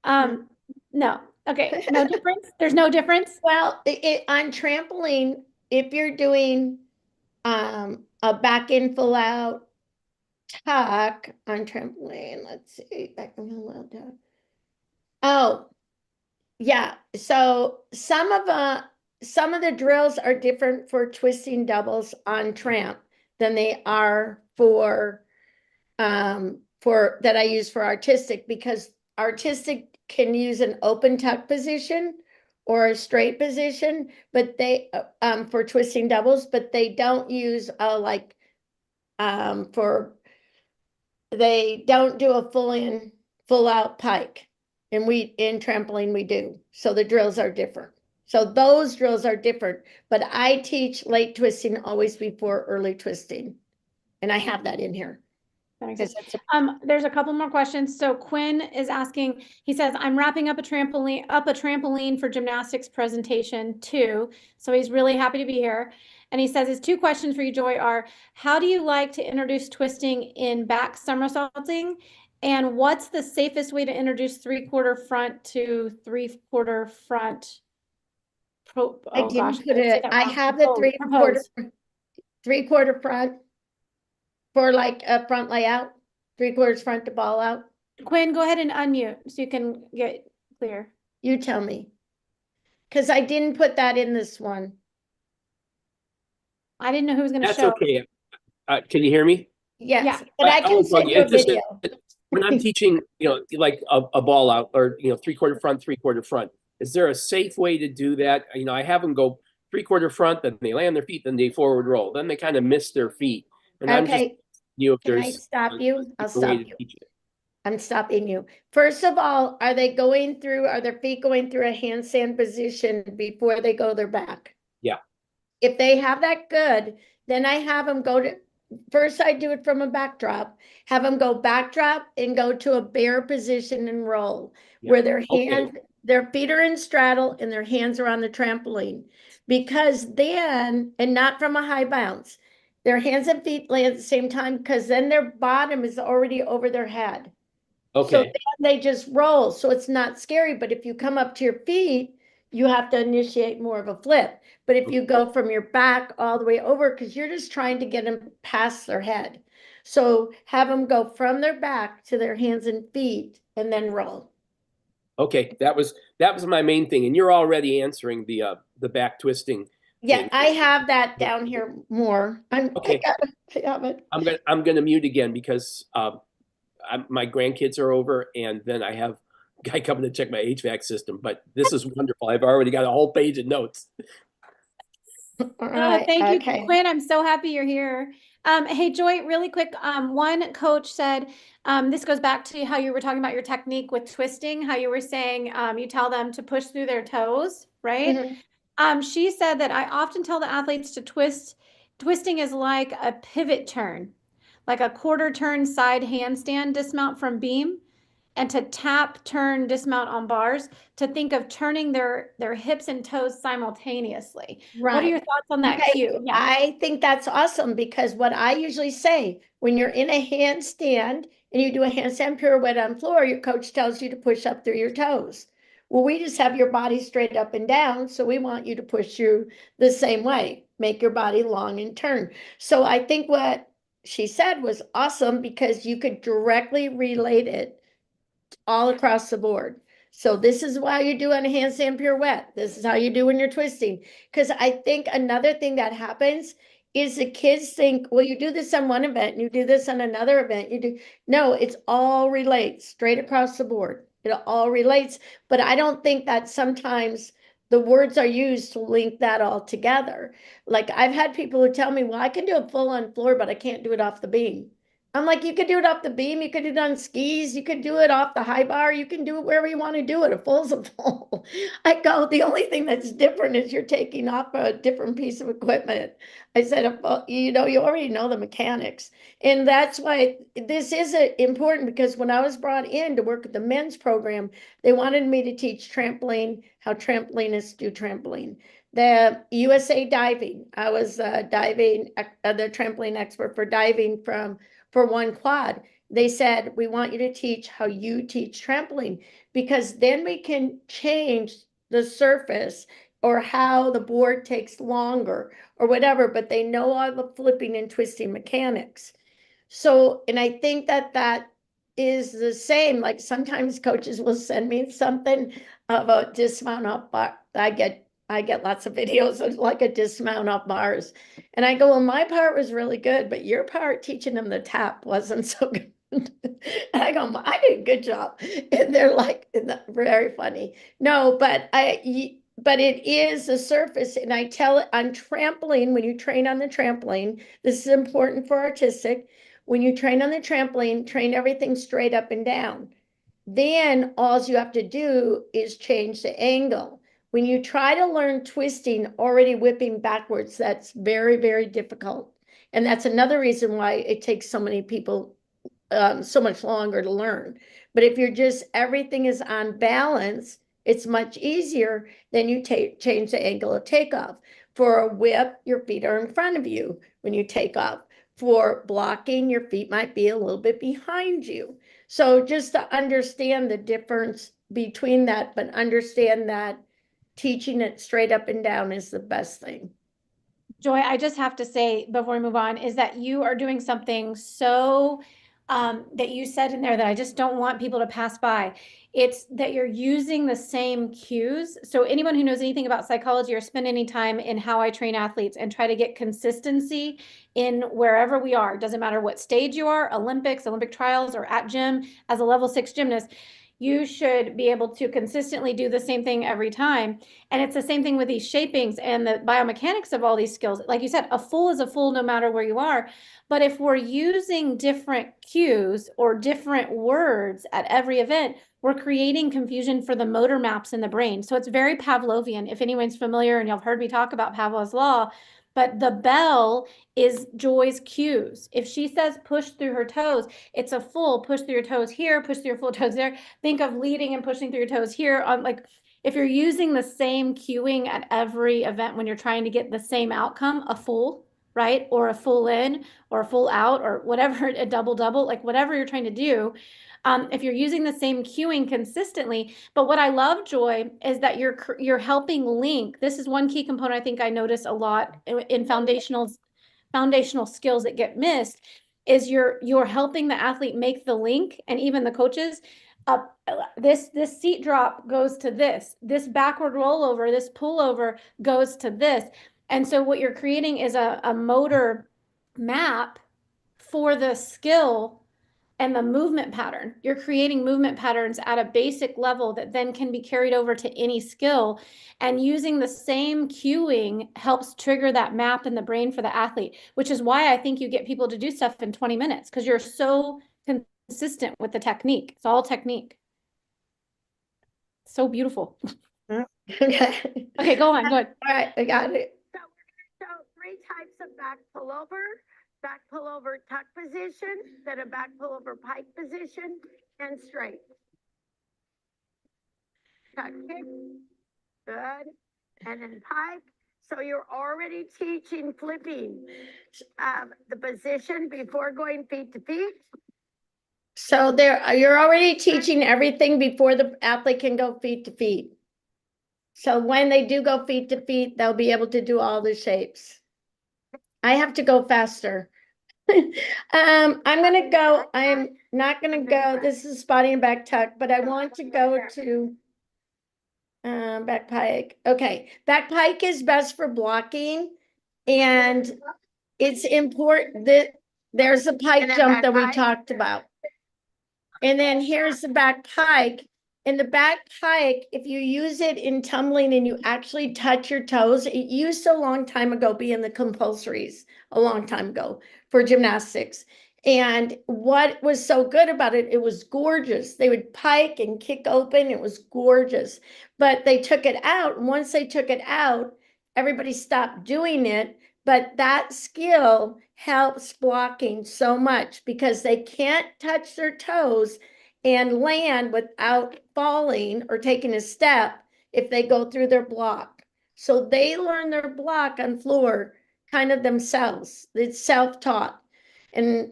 No. Okay, no difference. There's no difference. Well, on trampoline, if you're doing a back in full out tuck on trampoline, let's see, back in full out tuck. Oh, yeah. So some of the drills are different for twisting doubles on tramp than they are for that I use for artistic, because artistic can use an open tuck position or a straight position, but they for twisting doubles, but they don't use for they don't do a full out pike. And in trampoline we do. So the drills are different. So those drills are different, but I teach late twisting always before early twisting. And I have that in here. That makes sense. There's a couple more questions. So Quinn is asking, he says, I'm wrapping up a trampoline for gymnastics presentation too. So he's really happy to be here. And he says his two questions for you, Joy, are how do you like to introduce twisting in back somersaulting? And what's the safest way to introduce 3/4 front to 3/4 front? I didn't put it, I have the three-quarter front for like a front layout, 3/4 front to ball out. Quinn, go ahead and unmute so you can get clear. You tell me. Because I didn't put that in this one. I didn't know who was going to That's show. okay. Can you hear me? Yes, Yeah. but I can send you a video. When I'm teaching, like a ball out or, 3/4 front, 3/4 front, is there a safe way to do that? I have them go 3/4 front, then they land their feet, then they forward roll. Then they kind of miss their feet. And I'm just, Okay, if can I there's stop you? I'll a way stop to you. teach it. I'm stopping you. First of all, are their feet going through a handstand position before they go their back? Yeah. If they have that good, then I have them first I do it from a backdrop, have them go backdrop and go to a bear position and roll, where their feet are in straddle and their hands are on the trampoline. Because then, and not from a high bounce, their hands and feet lay at the same time, because then their bottom is already over their head. So then they just roll. So it's not scary. But if you come up to your feet, you have to initiate more of a flip. But if you go from your back all the way over, because you're just trying to get them past their head. So have them go from their back to their hands and feet and then roll. Okay, that was my main thing. And you're already answering the back twisting. Yeah, thing. I have that down here more. I have it. I'm gonna mute again because my grandkids are over, and then I have a guy coming to check my HVAC system. But this is wonderful. I've already got a whole page of notes. All right. Thank you, Quinn. I'm so happy you're here. Hey, Joy, really quick. One coach said, this goes back to how you were talking about your technique with twisting, how you were saying you tell them to push through their toes, right? Mm-hmm. She said that I often tell the athletes to twist. Twisting is like a pivot turn, like a quarter turn side handstand dismount from beam. and to tap, turn, dismount on bars, to think of turning their hips and toes simultaneously. What are Right. your thoughts on that Okay, cue? Yeah. I think that's awesome because what I usually say when you're in a handstand and you do a handstand pirouette on floor, your coach tells you to push up through your toes. Well, we just have your body straight up and down, so we want you to push you the same way, make your body long and turn. So I think what she said was awesome because you could directly relate it all across the board. So this is why you do a handstand pirouette. This is how you do when you're twisting. Because I think another thing that happens is the kids think, well, you do this on one event and you do this on another event. You do no, it's all relates straight across the board. It all relates, but I don't think that sometimes the words are used to link that all together. Like I've had people who tell me, well, I can do a full on floor, but I can't do it off the beam. I'm like, you could do it off the beam, you could do it on skis, you could do it off the high bar, you can do it wherever you want to do it. A full's a full. I go, the only thing that's different is you're taking off a different piece of equipment. I said, you know, you already know the mechanics. And that's why this is important because when I was brought in to work at the men's program, they wanted me to teach trampoline, how trampolinists do trampoline. The USA diving, I was diving, the trampoline expert for diving for one quad. They said, we want you to teach how you teach trampoline because then we can change the surface or how the board takes longer or whatever, but they know all the flipping and twisting mechanics. So, and I think that that is the same. Like sometimes coaches will send me something about dismount off bar. I get lots of videos of like a dismount off bars. And I go, well, my part was really good, but your part teaching them the tap wasn't so good. And I go, I did a good job. And they're like, very funny. No, but but it is a surface. And I tell it on trampoline, when you train on the trampoline, this is important for artistic. When you train on the trampoline, train everything straight up and down. Then all you have to do is change the angle. When you try to learn twisting already whipping backwards, that's very, very difficult. And that's another reason why it takes so many people so much longer to learn. But if you're just, everything is on balance, it's much easier. Then you change the angle of takeoff. For a whip, your feet are in front of you when you take off. For blocking, your feet might be a little bit behind you. So just to understand the difference between that, but understand that teaching it straight up and down is the best thing. Joy, I just have to say before we move on is that you are doing something so that you said in there that I just don't want people to pass by. It's that you're using the same cues. So anyone who knows anything about psychology or spend any time in how I train athletes and try to get consistency in wherever we are, doesn't matter what stage you are, Olympics, Olympic trials, or at gym as a level 6 gymnast, you should be able to consistently do the same thing every time. And it's the same thing with these shapings and the biomechanics of all these skills. Like you said, a full is a full no matter where you are. But if we're using different cues or different words at every event, we're creating confusion for the motor maps in the brain. So it's very Pavlovian, if anyone's familiar, and you've heard me talk about Pavlov's law. But the bell is Joy's cues. If she says push through her toes, it's a full push through your toes here, push through your full toes there. Think of leading and pushing through your toes here. On like, if you're using the same cueing at every event when you're trying to get the same outcome, a full, right? Or a full in or a full out or whatever, a double, like whatever you're trying to do. If you're using the same cueing consistently, but what I love, Joy, is that you're helping link. This is one key component I think I notice a lot in foundational skills that get missed is you're helping the athlete make the link, and even the coaches. This seat drop goes to this backward rollover, this pullover goes to this. And so what you're creating is a motor map for the skill and the movement pattern. You're creating movement patterns at a basic level that then can be carried over to any skill. And using the same cueing helps trigger that map in the brain for the athlete, which is why I think you get people to do stuff in 20 minutes because you're so consistent with the technique. It's all technique. So beautiful. Okay. Okay, go on. All right, I got it. So we're going to show 3 types of back pullover tuck position, then a back pullover pike position, and straight. tuck kick. Good. And then pike. So you're already teaching flipping the position before going feet to feet. So you're already teaching everything before the athlete can go feet to feet. So when they do go feet to feet, they'll be able to do all the shapes. I have to go faster. I'm not gonna go, this is spotting and back tuck, but I want to go to back pike. Okay, back pike is best for blocking, and it's important that there's a pike jump that we talked about. And then here's the back pike. In the back pike, if you use it in tumbling and you actually touch your toes, it used to a long time ago be in the compulsories, a long time ago for gymnastics. And what was so good about it, it was gorgeous. They would pike and kick open, it was gorgeous. But they took it out, and once they took it out, everybody stopped doing it. But that skill helps blocking so much because they can't touch their toes and land without falling or taking a step if they go through their block. So they learn their block on floor kind of themselves. It's self-taught. And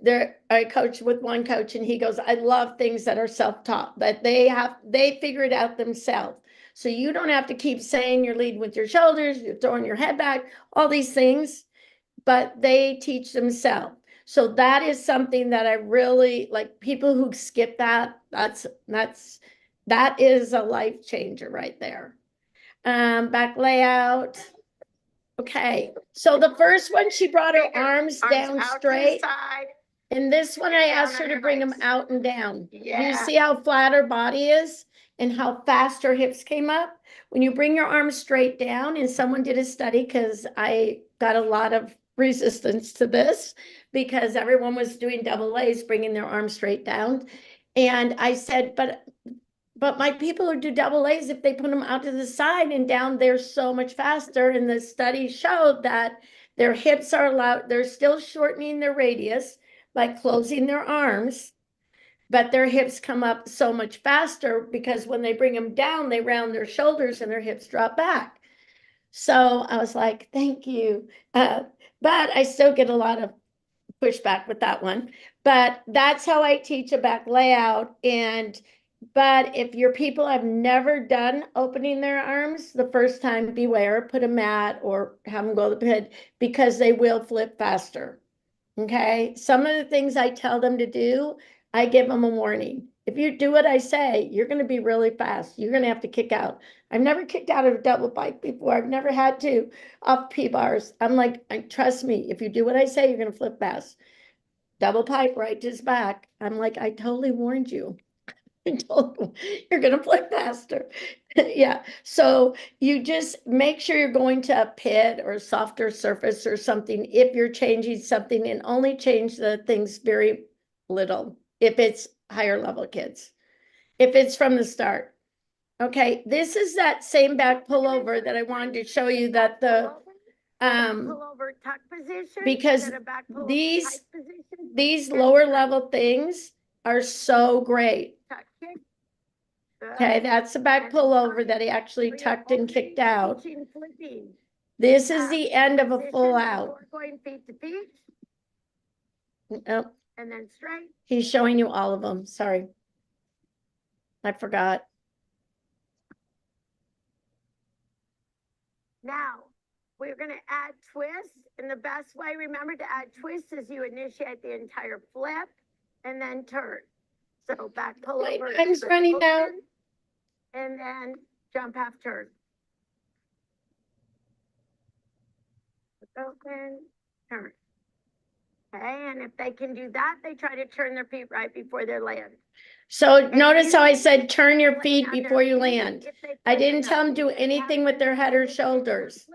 I coach with one coach and he goes, I love things that are self-taught, that they figure it out themselves. So you don't have to keep saying you're leading with your shoulders, you're throwing your head back, all these things, but they teach themselves. So that is something that I really like. People who skip that, that is a life changer right there. Back layout. Okay, so the first one, she brought her arms down straight. And this one, I asked her to bring them out and down. You see how flat her body is and how fast her hips came up? When you bring your arms straight down, and someone did a study, because I got a lot of resistance to this, because everyone was doing double A's, bringing their arms straight down. And I said, but my people who do double A's, if they put them out to the side and down, they're so much faster. And the study showed that their hips are allowed, they're still shortening their radius by closing their arms, but their hips come up so much faster because when they bring them down, they round their shoulders and their hips drop back. So I was like, thank you. But I still get a lot of pushback with that one. But that's how I teach a back layout. But if your people have never done opening their arms, the first time, beware, put a mat or have them go to the pit, because they will flip faster. Okay, some of the things I tell them to do, I give them a warning. If you do what I say, you're going to be really fast. You're going to have to kick out. I've never kicked out of a double pike before. I've never had to off P-bars. I'm like, trust me, if you do what I say, you're going to flip fast. Double pike right to his back. I'm like, I totally warned you. I told you, you're going to flip faster. Yeah. So you just make sure you're going to a pit or a softer surface or something if you're changing something, and only change the things very little if it's higher level kids, if it's from the start. Okay, this is that same back pullover that I wanted to show you, that the pullover tuck position, because these lower level things are so great. Tuck kick. Okay, that's the back pullover that he actually tucked and kicked out. This is the end of a full out. Going feet to feet. Oh, And then straight. he's showing you all of them. Sorry. I forgot. Now, we're going to add twists. And the best way, remember, to add twists is you initiate the entire flip and then turn. So back pull Wait, over. I'm running out. And then jump half turn. Open, turn. Okay, and if they can do that, they try to turn their feet right before they land. So notice how I said turn your feet before you land. I didn't tell them do anything with their head or shoulders.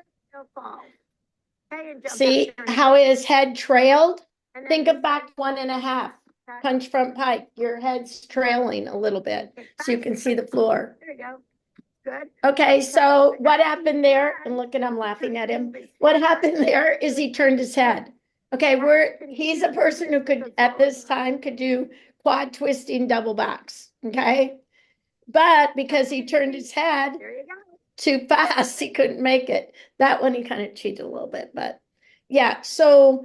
See how his head trailed? Think of back 1.5. Punch front pike. Your head's trailing a little bit so you can see the floor. There you go. Good. Okay, so what happened there? And look at, I'm laughing at him. What happened there is he turned his head. Okay, he's a person who could, at this time, could do quad twisting double backs. Okay, but because he turned his head There you go. too fast, he couldn't make it. That one he kind of cheated a little bit, but yeah, so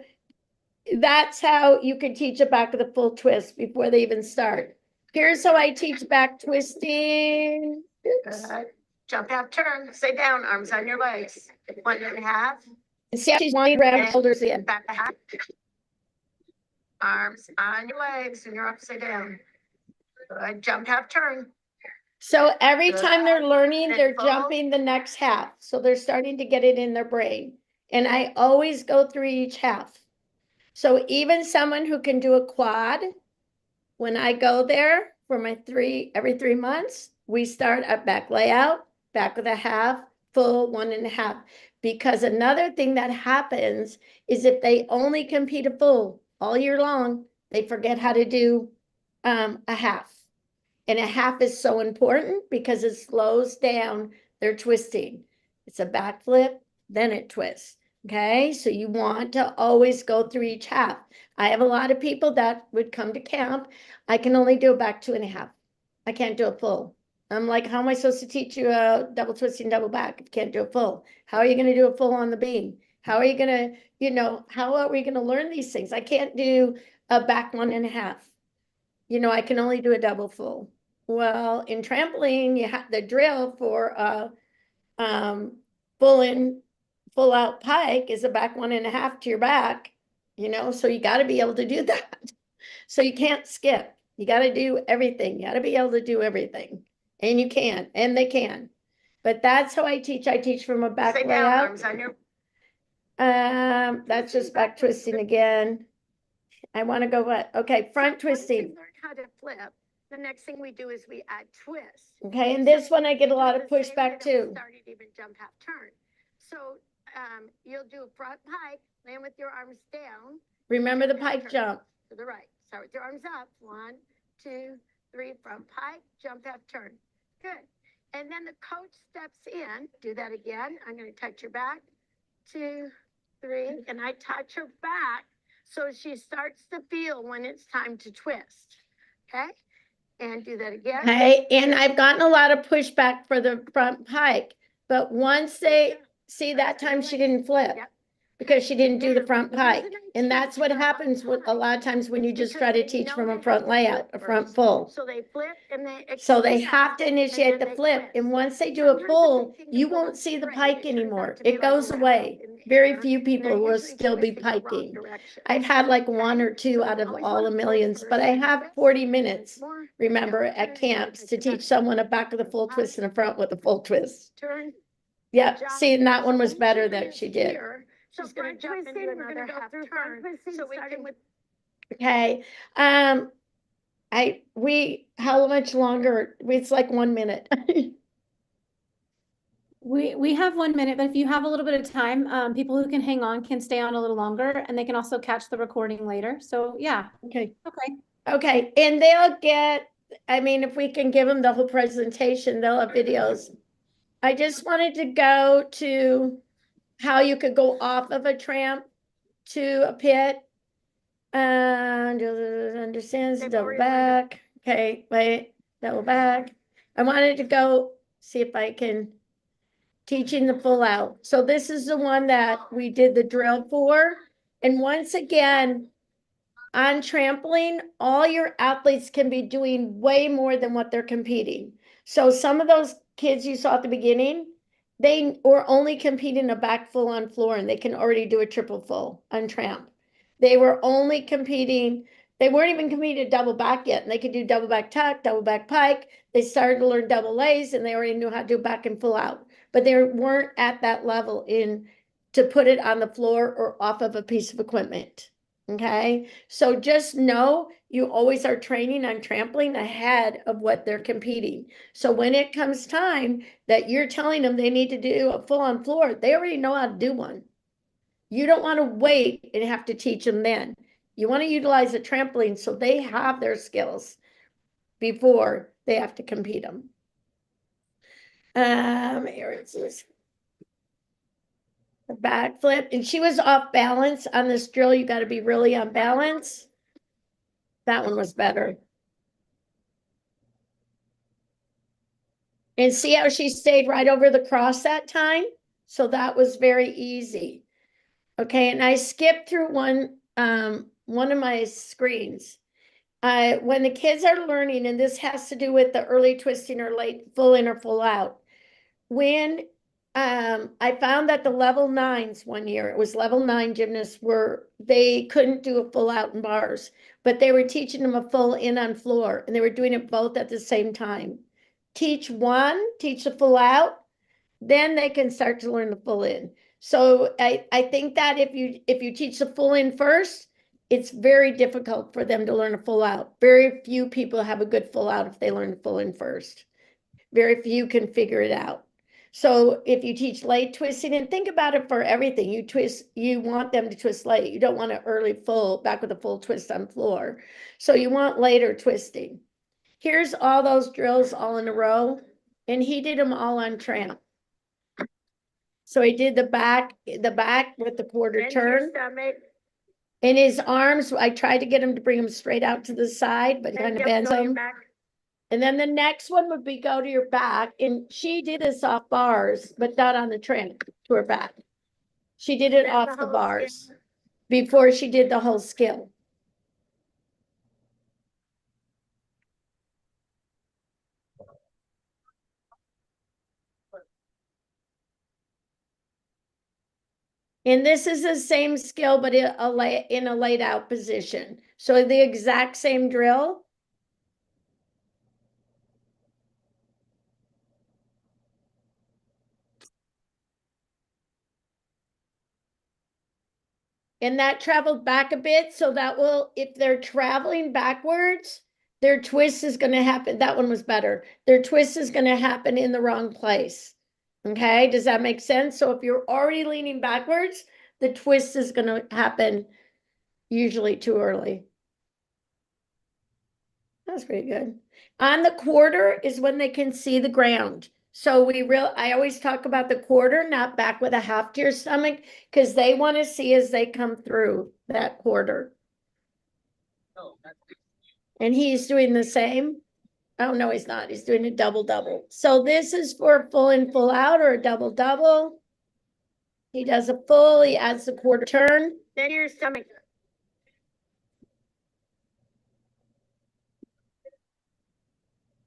that's how you can teach a back of the full twist before they even start. Here's how I teach back twisting. Oops. Good. Jump, half turn, stay down, arms on your legs. 1.5. And see how she's winding around, And shoulders in. back to half. Arms on your legs and you're upside down. Good. Jump, half turn. So every Good. time they're learning, And they're full. jumping the next half. So they're starting to get it in their brain. And I always go through each half. So even someone who can do a quad, when I go there for my every 3 months, we start at back layout, back with a half, full 1.5. Because another thing that happens is if they only compete a full all year long, they forget how to do a half. And a half is so important because it slows down their twisting. It's a back flip, then it twists. Okay, so you want to always go through each half. I have a lot of people that would come to camp. I can only do a back 2.5. I can't do a full. I'm like, how am I supposed to teach you a double twisting, double back if you can't do a full? How are you going to do a full on the beam? How are you going to, how are we going to learn these things? I can't do a back 1.5. I can only do a double full. Well, in trampoline, you have the drill for full out pike is a back 1.5 to your back, so you got to be able to do that. So you can't skip. You got to do everything. You got to be able to do everything. And you can, and they can. But that's how I teach. I teach from a back Stay down, layout. arms on your. That's just back twisting again. I want to go what? Okay, front So once twisting. you learn how to flip, the next thing we do is we add twist. Okay, and this one I get a lot of Do the same way pushback that we too. started, even jump, half turn. So you'll do a front pike, land with your arms down Remember the jump, half pike turn. jump. To the right. Start with your arms up. 1, 2, 3, front pike, jump, half turn. Good. And then the coach steps in. Do that again. I'm going to touch your back. 2, 3, and I touch her back so she starts to feel when it's time to twist. Okay? And do that again. Okay, and I've gotten a lot of pushback for the front pike, but once they see that time she didn't flip Yep. because she didn't do the front Now, the pike. reason I And teach that's what front happens with a pike lot of times when you just because try to they teach know from they a have front to layout, flip a front first. full. So they flip and they So they extend, have to initiate and the then they flip. twist. And once they do a Sometimes the full, big thing is you go won't see the straight. pike It turns out anymore. to be It like a goes wrap away. in the Very air, few and they're people will usually still be twisting the wrong piking. direction. I've had like one or two So out of always all wanna the flip millions, but first I and have twist, 40 and minutes, more. remember, Jump, at turn, camps touch to your teach back. someone a back of the full twist and a front with a full twist. Turn. Yeah, Jump. see, and that one So was when better she that lands she did. here, So she's gonna front jump twisting, into we're gonna another go half through turn. front twisting, So we starting can with Okay, how much longer? It's like 1 minute. We have 1 minute, but if you have a little bit of time, people who can hang on can stay on a little longer and they can also catch the recording later. So yeah, Okay. okay. Okay, and they'll get, if we can give them the whole presentation, they'll have videos. I just wanted to go to how you could go off of a tramp to a pit. And understands They've double already learned back. Okay, wait, double back. I wanted to go see if I can teaching the full out. So this is the one that we did the drill for. And once again, on trampoline, all your athletes can be doing way more than what they're competing. So some of those kids you saw at the beginning, they were only competing a back full on floor and they can already do a triple full on tramp. They were only competing, they weren't even competing double back yet, and they could do double back tuck, double back pike. They started to learn double lays and they already knew how to do back and full out, but they weren't at that level to put it on the floor or off of a piece of equipment. Okay, so just know you always are training on trampoline ahead of what they're competing. So when it comes time that you're telling them they need to do a full on floor, they already know how to do one. You don't want to wait and have to teach them then. You want to utilize a trampoline so they have their skills before they have to compete them. Here it is. The back flip, and she was off balance on this drill. You got to be really on balance. That one was better. And see how she stayed right over the cross that time? So that was very easy. Okay, and I skipped through one of my screens. When the kids are learning, and this has to do with the early twisting or late full in or full out. When I found that the level 9s one year, it was level 9 gymnasts they couldn't do a full out in bars, but they were teaching them a full in on floor, and they were doing it both at the same time. Teach the full out, then they can start to learn the full in. So I think that if you teach the full in first, it's very difficult for them to learn a full out. Very few people have a good full out if they learn the full in first. Very few can figure it out. So if you teach late twisting, and think about it for everything, you want them to twist late. You don't want an early full back with a full twist on floor. So you want later twisting. Here's all those drills all in a row, and he did them all on tramp. So he did the back with the quarter Bend your turn. stomach. And his arms, I tried to get him to bring them straight out to the side, but kind of bends Go to your them. back. And then the next one would be go to your back. And she did this off bars, but not on the tramp, to her back. She did it Then off the whole bars skin. before she did the whole skill. And this is the same skill, but in a laid out position. So the exact same drill. And that traveled back a bit. So that will, if they're traveling backwards, their twist is going to happen. That one was better. Their twist is going to happen in the wrong place. Okay. Does that make sense? So if you're already leaning backwards, the twist is going to happen usually too early. That's pretty good. On the quarter is when they can see the ground. So I always talk about the quarter, not back with a half to your stomach, because they want to see as they come through that quarter. And he's doing the same. Oh, no, he's not. He's doing a double. So this is for a full in, full out, or a double. He does a full, he adds the quarter turn. Then your stomach.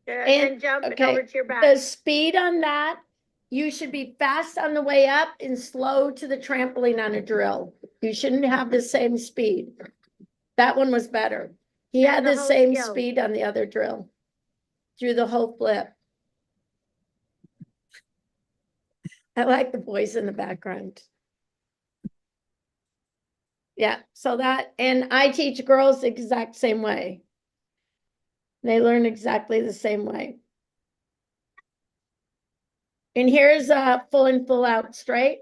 And jump over to your back. The speed on that, you should be fast on the way up and slow to the trampoline on a drill. You shouldn't have the same speed. That one was better. He had the same speed on the other drill through the whole flip. I like the voice in the background. Yeah, so that, and I teach girls the exact same way. They learn exactly the same way. And here's a full in, full out straight.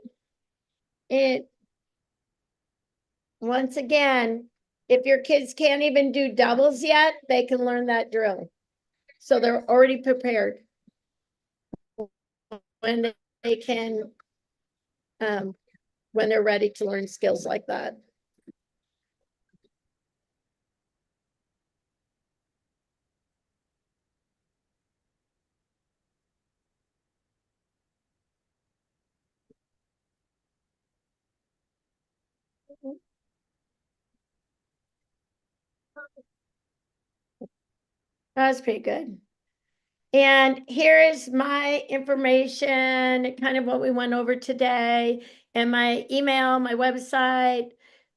Once again, if your kids can't even do doubles yet, they can learn that drill. So they're already prepared when they can, when they're ready to learn skills like that. That's pretty good. And here is my information, kind of what we went over today, and my email, my website,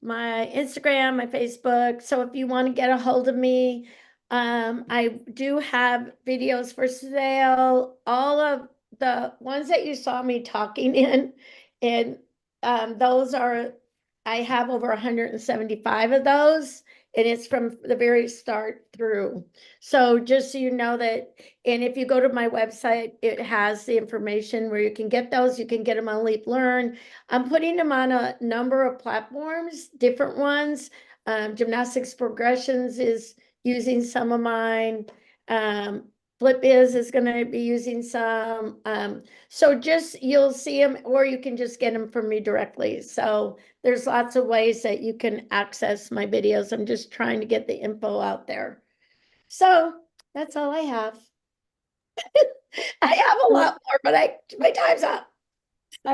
my Instagram, my Facebook. So if you want to get a hold of me, I do have videos for sale. All of the ones that you saw me talking in, and those are, I have over 175 of those, and it's from the very start through. So just so you know that, and if you go to my website, it has the information where you can get those. You can get them on Leap Learn. I'm putting them on a number of platforms, different ones. Gymnastics Progressions is using some of mine. Flip is going to be using some. So just, you'll see them, or you can just get them from me directly. So there's lots of ways that you can access my videos. I'm just trying to get the info out there. So that's all I have. I have a lot more, but my time's up.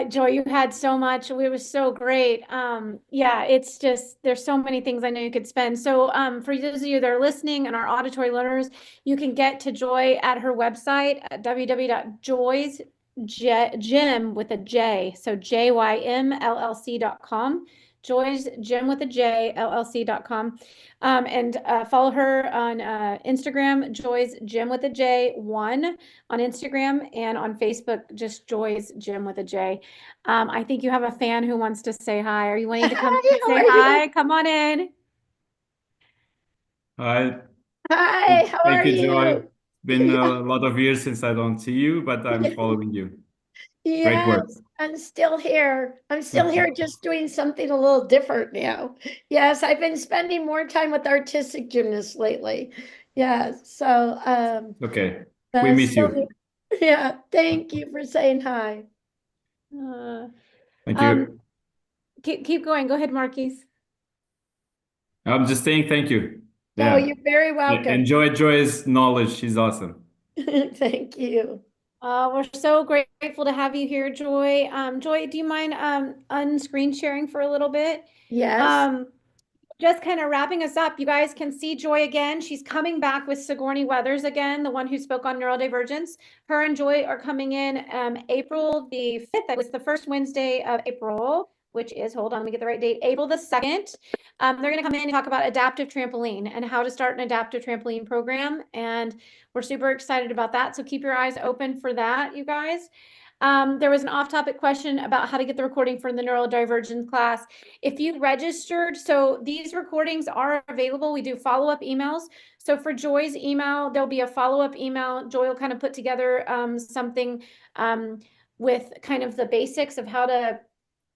Joy, you had so much. It was so great. Yeah, it's just there's so many things I know you could spend. So, for those of you that are listening and our auditory learners, you can get to Joy at her website at www.joysgym with a J, so JYMLLC.com. Joy's Gym with a J, LLC.com. And follow her on Instagram, Joy's Gym with a J 1 on Instagram, and on Facebook, just Joy's Gym with a J. I think you have a fan who wants to say hi. Are you wanting to come Hi, and how say are you? hi? Come on in. Hi, Hi, how thank are you, Joy. you? Been a lot of years since I don't see you, but I'm following you. Great work. Yes, I'm still here. I'm still here just doing something a little different now. Yes, I've been spending more time with artistic gymnasts lately. Yeah, so Okay, we miss still, you. yeah, thank you for saying hi. Thank Um, you. keep going. Go ahead, Marquise. I'm just saying thank you. No, Yeah, you're very welcome. enjoy Joy's knowledge. She's awesome. Thank you. We're so grateful to have you here, Joy. Joy, do you mind unscreen sharing for a little bit? Yes. Just kind of wrapping us up, you guys can see Joy again. She's coming back with Sigourney Weathers again, the one who spoke on neurodivergence. Her and Joy are coming in April the 5th. That was the first Wednesday of April, which is, hold on, let me get the right date, April the 2nd. They're going to come in and talk about adaptive trampoline and how to start an adaptive trampoline program. And we're super excited about that. So keep your eyes open for that, you guys. There was an off-topic question about how to get the recording for the neurodivergence class. If you registered, so these recordings are available. We do follow-up emails. So for Joy's email, there'll be a follow-up email. Joy will kind of put together something with kind of the basics of how to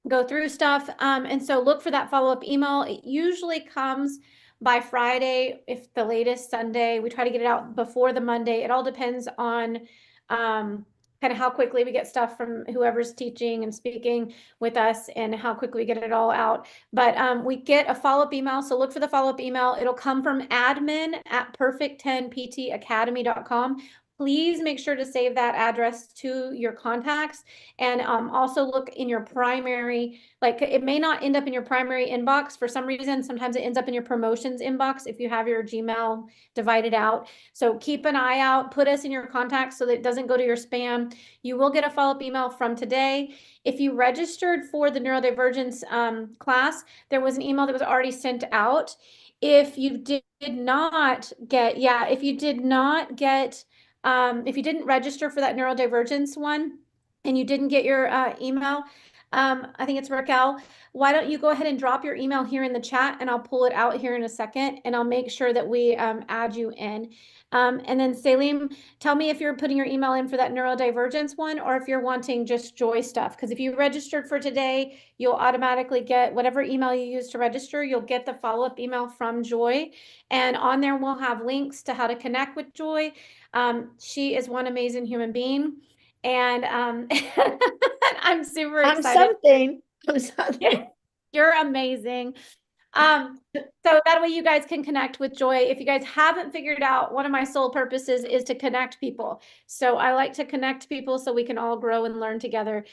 go through stuff. And so look for that follow-up email. It usually comes by Friday, if the latest Sunday. We try to get it out before the Monday. It all depends on kind of how quickly we get stuff from whoever's teaching and speaking with us and how quickly we get it all out. But we get a follow-up email. So look for the follow-up email. It'll come from admin@perfect10ptacademy.com. Please make sure to save that address to your contacts, and also look in your primary, like it may not end up in your primary inbox for some reason. Sometimes it ends up in your promotions inbox if you have your Gmail divided out. So keep an eye out, put us in your contacts so that it doesn't go to your spam. You will get a follow-up email from today. If you registered for the neurodivergence class, there was an email that was already sent out. If you did not get, if you didn't register for that neurodivergence one and you didn't get your email, I think it's Raquel, why don't you go ahead and drop your email here in the chat and I'll pull it out here in a second and I'll make sure that we add you in. And then Salim, tell me if you're putting your email in for that neurodivergence one or if you're wanting just Joy stuff. Because if you registered for today, you'll automatically get whatever email you use to register, you'll get the follow-up email from Joy. And on there, we'll have links to how to connect with Joy. She is one amazing human being. And I'm super excited. I'm something. You're amazing. So that way you guys can connect with Joy. If you guys haven't figured out, one of my sole purposes is to connect people. So I like to connect people so we can all grow and learn together.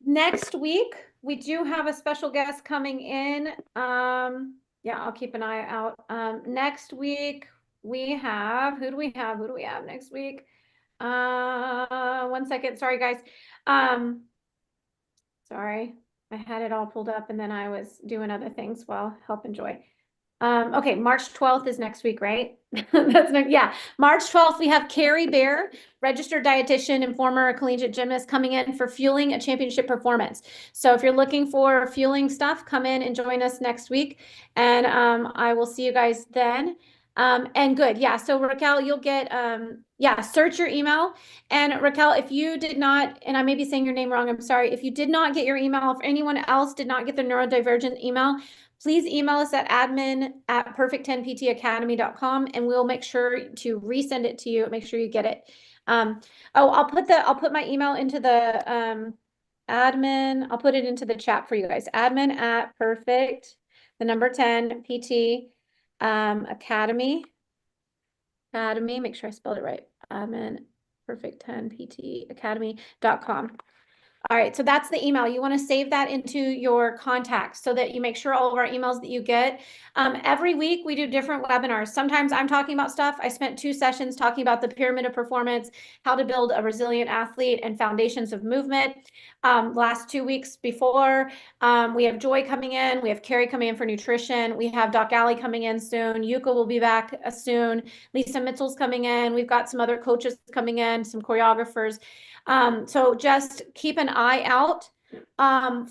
Next week, we do have a special guest coming in. Yeah, I'll keep an eye out. Next week, we have, who do we have next week? 1 second. Sorry, guys. Sorry, I had it all pulled up and then I was doing other things while helping Joy. Okay, March 12th is next week, right? That's next, yeah. March 12th, we have Carrie Bear, registered dietitian and former collegiate gymnast, coming in for Fueling a Championship Performance. So if you're looking for fueling stuff, come in and join us next week. And I will see you guys then. And good, yeah. So Raquel, you'll get, search your email. And Raquel, if you did not, and I may be saying your name wrong, I'm sorry. If you did not get your email, if anyone else did not get the neurodivergent email, please email us at admin@perfect10ptacademy.com and we'll make sure to resend it to you. Make sure you get it. I'll put my email into the admin. I'll put it into the chat for you guys. Admin@perfect, the number 10 PT Academy. Make sure I spelled it right. Admin perfect10ptacademy.com. All right, so that's the email. You want to save that into your contacts so that you make sure all of our emails that you get. Every week we do different webinars. Sometimes I'm talking about stuff. I spent 2 sessions talking about the pyramid of performance, how to build a resilient athlete, and foundations of movement. Last 2 weeks before, we have Joy coming in. We have Carrie coming in for nutrition. We have Doc Alley coming in soon. Yuka will be back soon. Lisa Mitchell's coming in. We've got some other coaches coming in, some choreographers. So just keep an eye out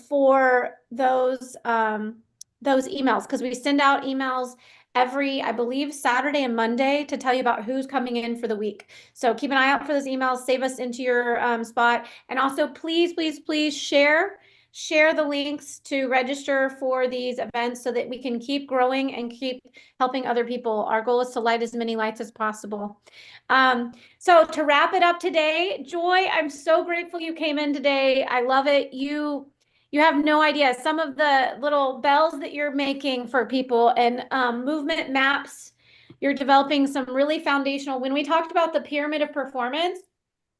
for those emails, because we send out emails every, I believe, Saturday and Monday to tell you about who's coming in for the week. So keep an eye out for those emails, save us into your spot. And also please, please, please share the links to register for these events so that we can keep growing and keep helping other people. Our goal is to light as many lights as possible. So to wrap it up today, Joy, I'm so grateful you came in today. I love it. You have no idea some of the little bells that you're making for people, and movement maps. You're developing some really foundational. When we talked about the pyramid of performance,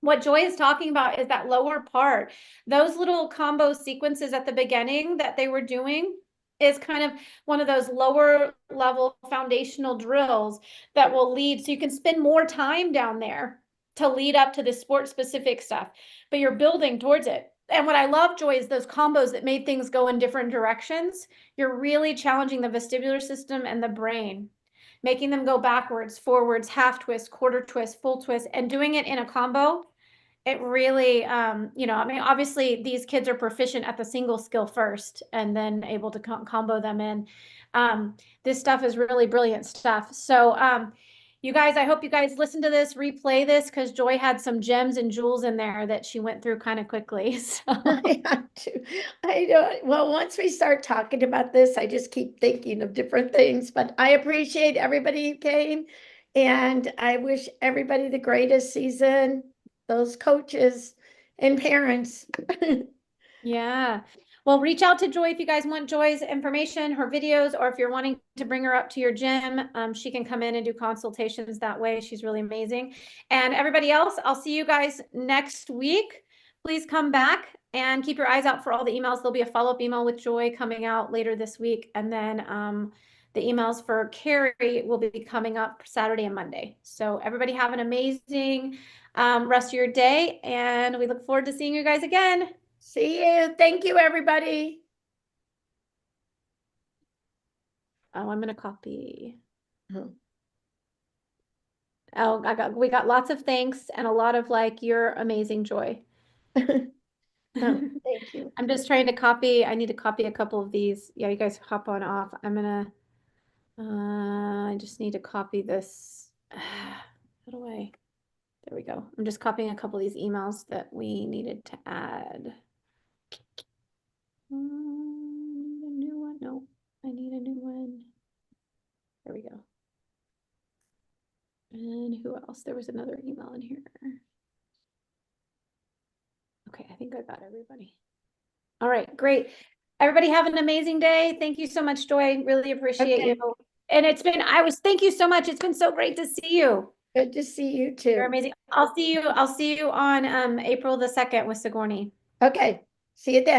what Joy is talking about is that lower part. Those little combo sequences at the beginning that they were doing is kind of one of those lower level foundational drills that will lead, so you can spend more time down there to lead up to the sport specific stuff, but you're building towards it. And what I love, Joy, is those combos that made things go in different directions. You're really challenging the vestibular system and the brain, making them go backwards, forwards, half twist, quarter twist, full twist, and doing it in a combo. It really, I mean, obviously these kids are proficient at the single skill first and then able to combo them in. This stuff is really brilliant stuff. So, you guys, I hope you guys listen to this, replay this, because Joy had some gems and jewels in there that she went through kind of quickly. So. I have to. I know. Well, once we start talking about this, I just keep thinking of different things, but I appreciate everybody who came, and I wish everybody the greatest season, those coaches and parents. Yeah. Well, reach out to Joy if you guys want Joy's information, her videos, or if you're wanting to bring her up to your gym, she can come in and do consultations that way. She's really amazing. And everybody else, I'll see you guys next week. Please come back and keep your eyes out for all the emails. There'll be a follow-up email with Joy coming out later this week. And then the emails for Carrie will be coming up Saturday and Monday. So everybody have an amazing rest of your day. And we look forward to seeing you guys again. See you. Thank you, everybody. Oh, I'm going to copy. Oh. Oh, we got lots of thanks and a lot of like, you're amazing, Joy. Oh, thank you. I'm just trying to copy. I need to copy a couple of these. Yeah, you guys hop on off. I'm gonna, I just need to copy this. How do I, there we go. I'm just copying a couple of these emails that we needed to add. Need a new one. No, I need a new one. There we go. And who else? There was another email in here. Okay, I think I got everybody. All right, great. Everybody have an amazing day. Thank you so much, Joy. Really appreciate you. And thank you so much. It's been so great to see you. Good to see you too. You're amazing. I'll see you on April the 2nd with Sigourney. Okay, see you then.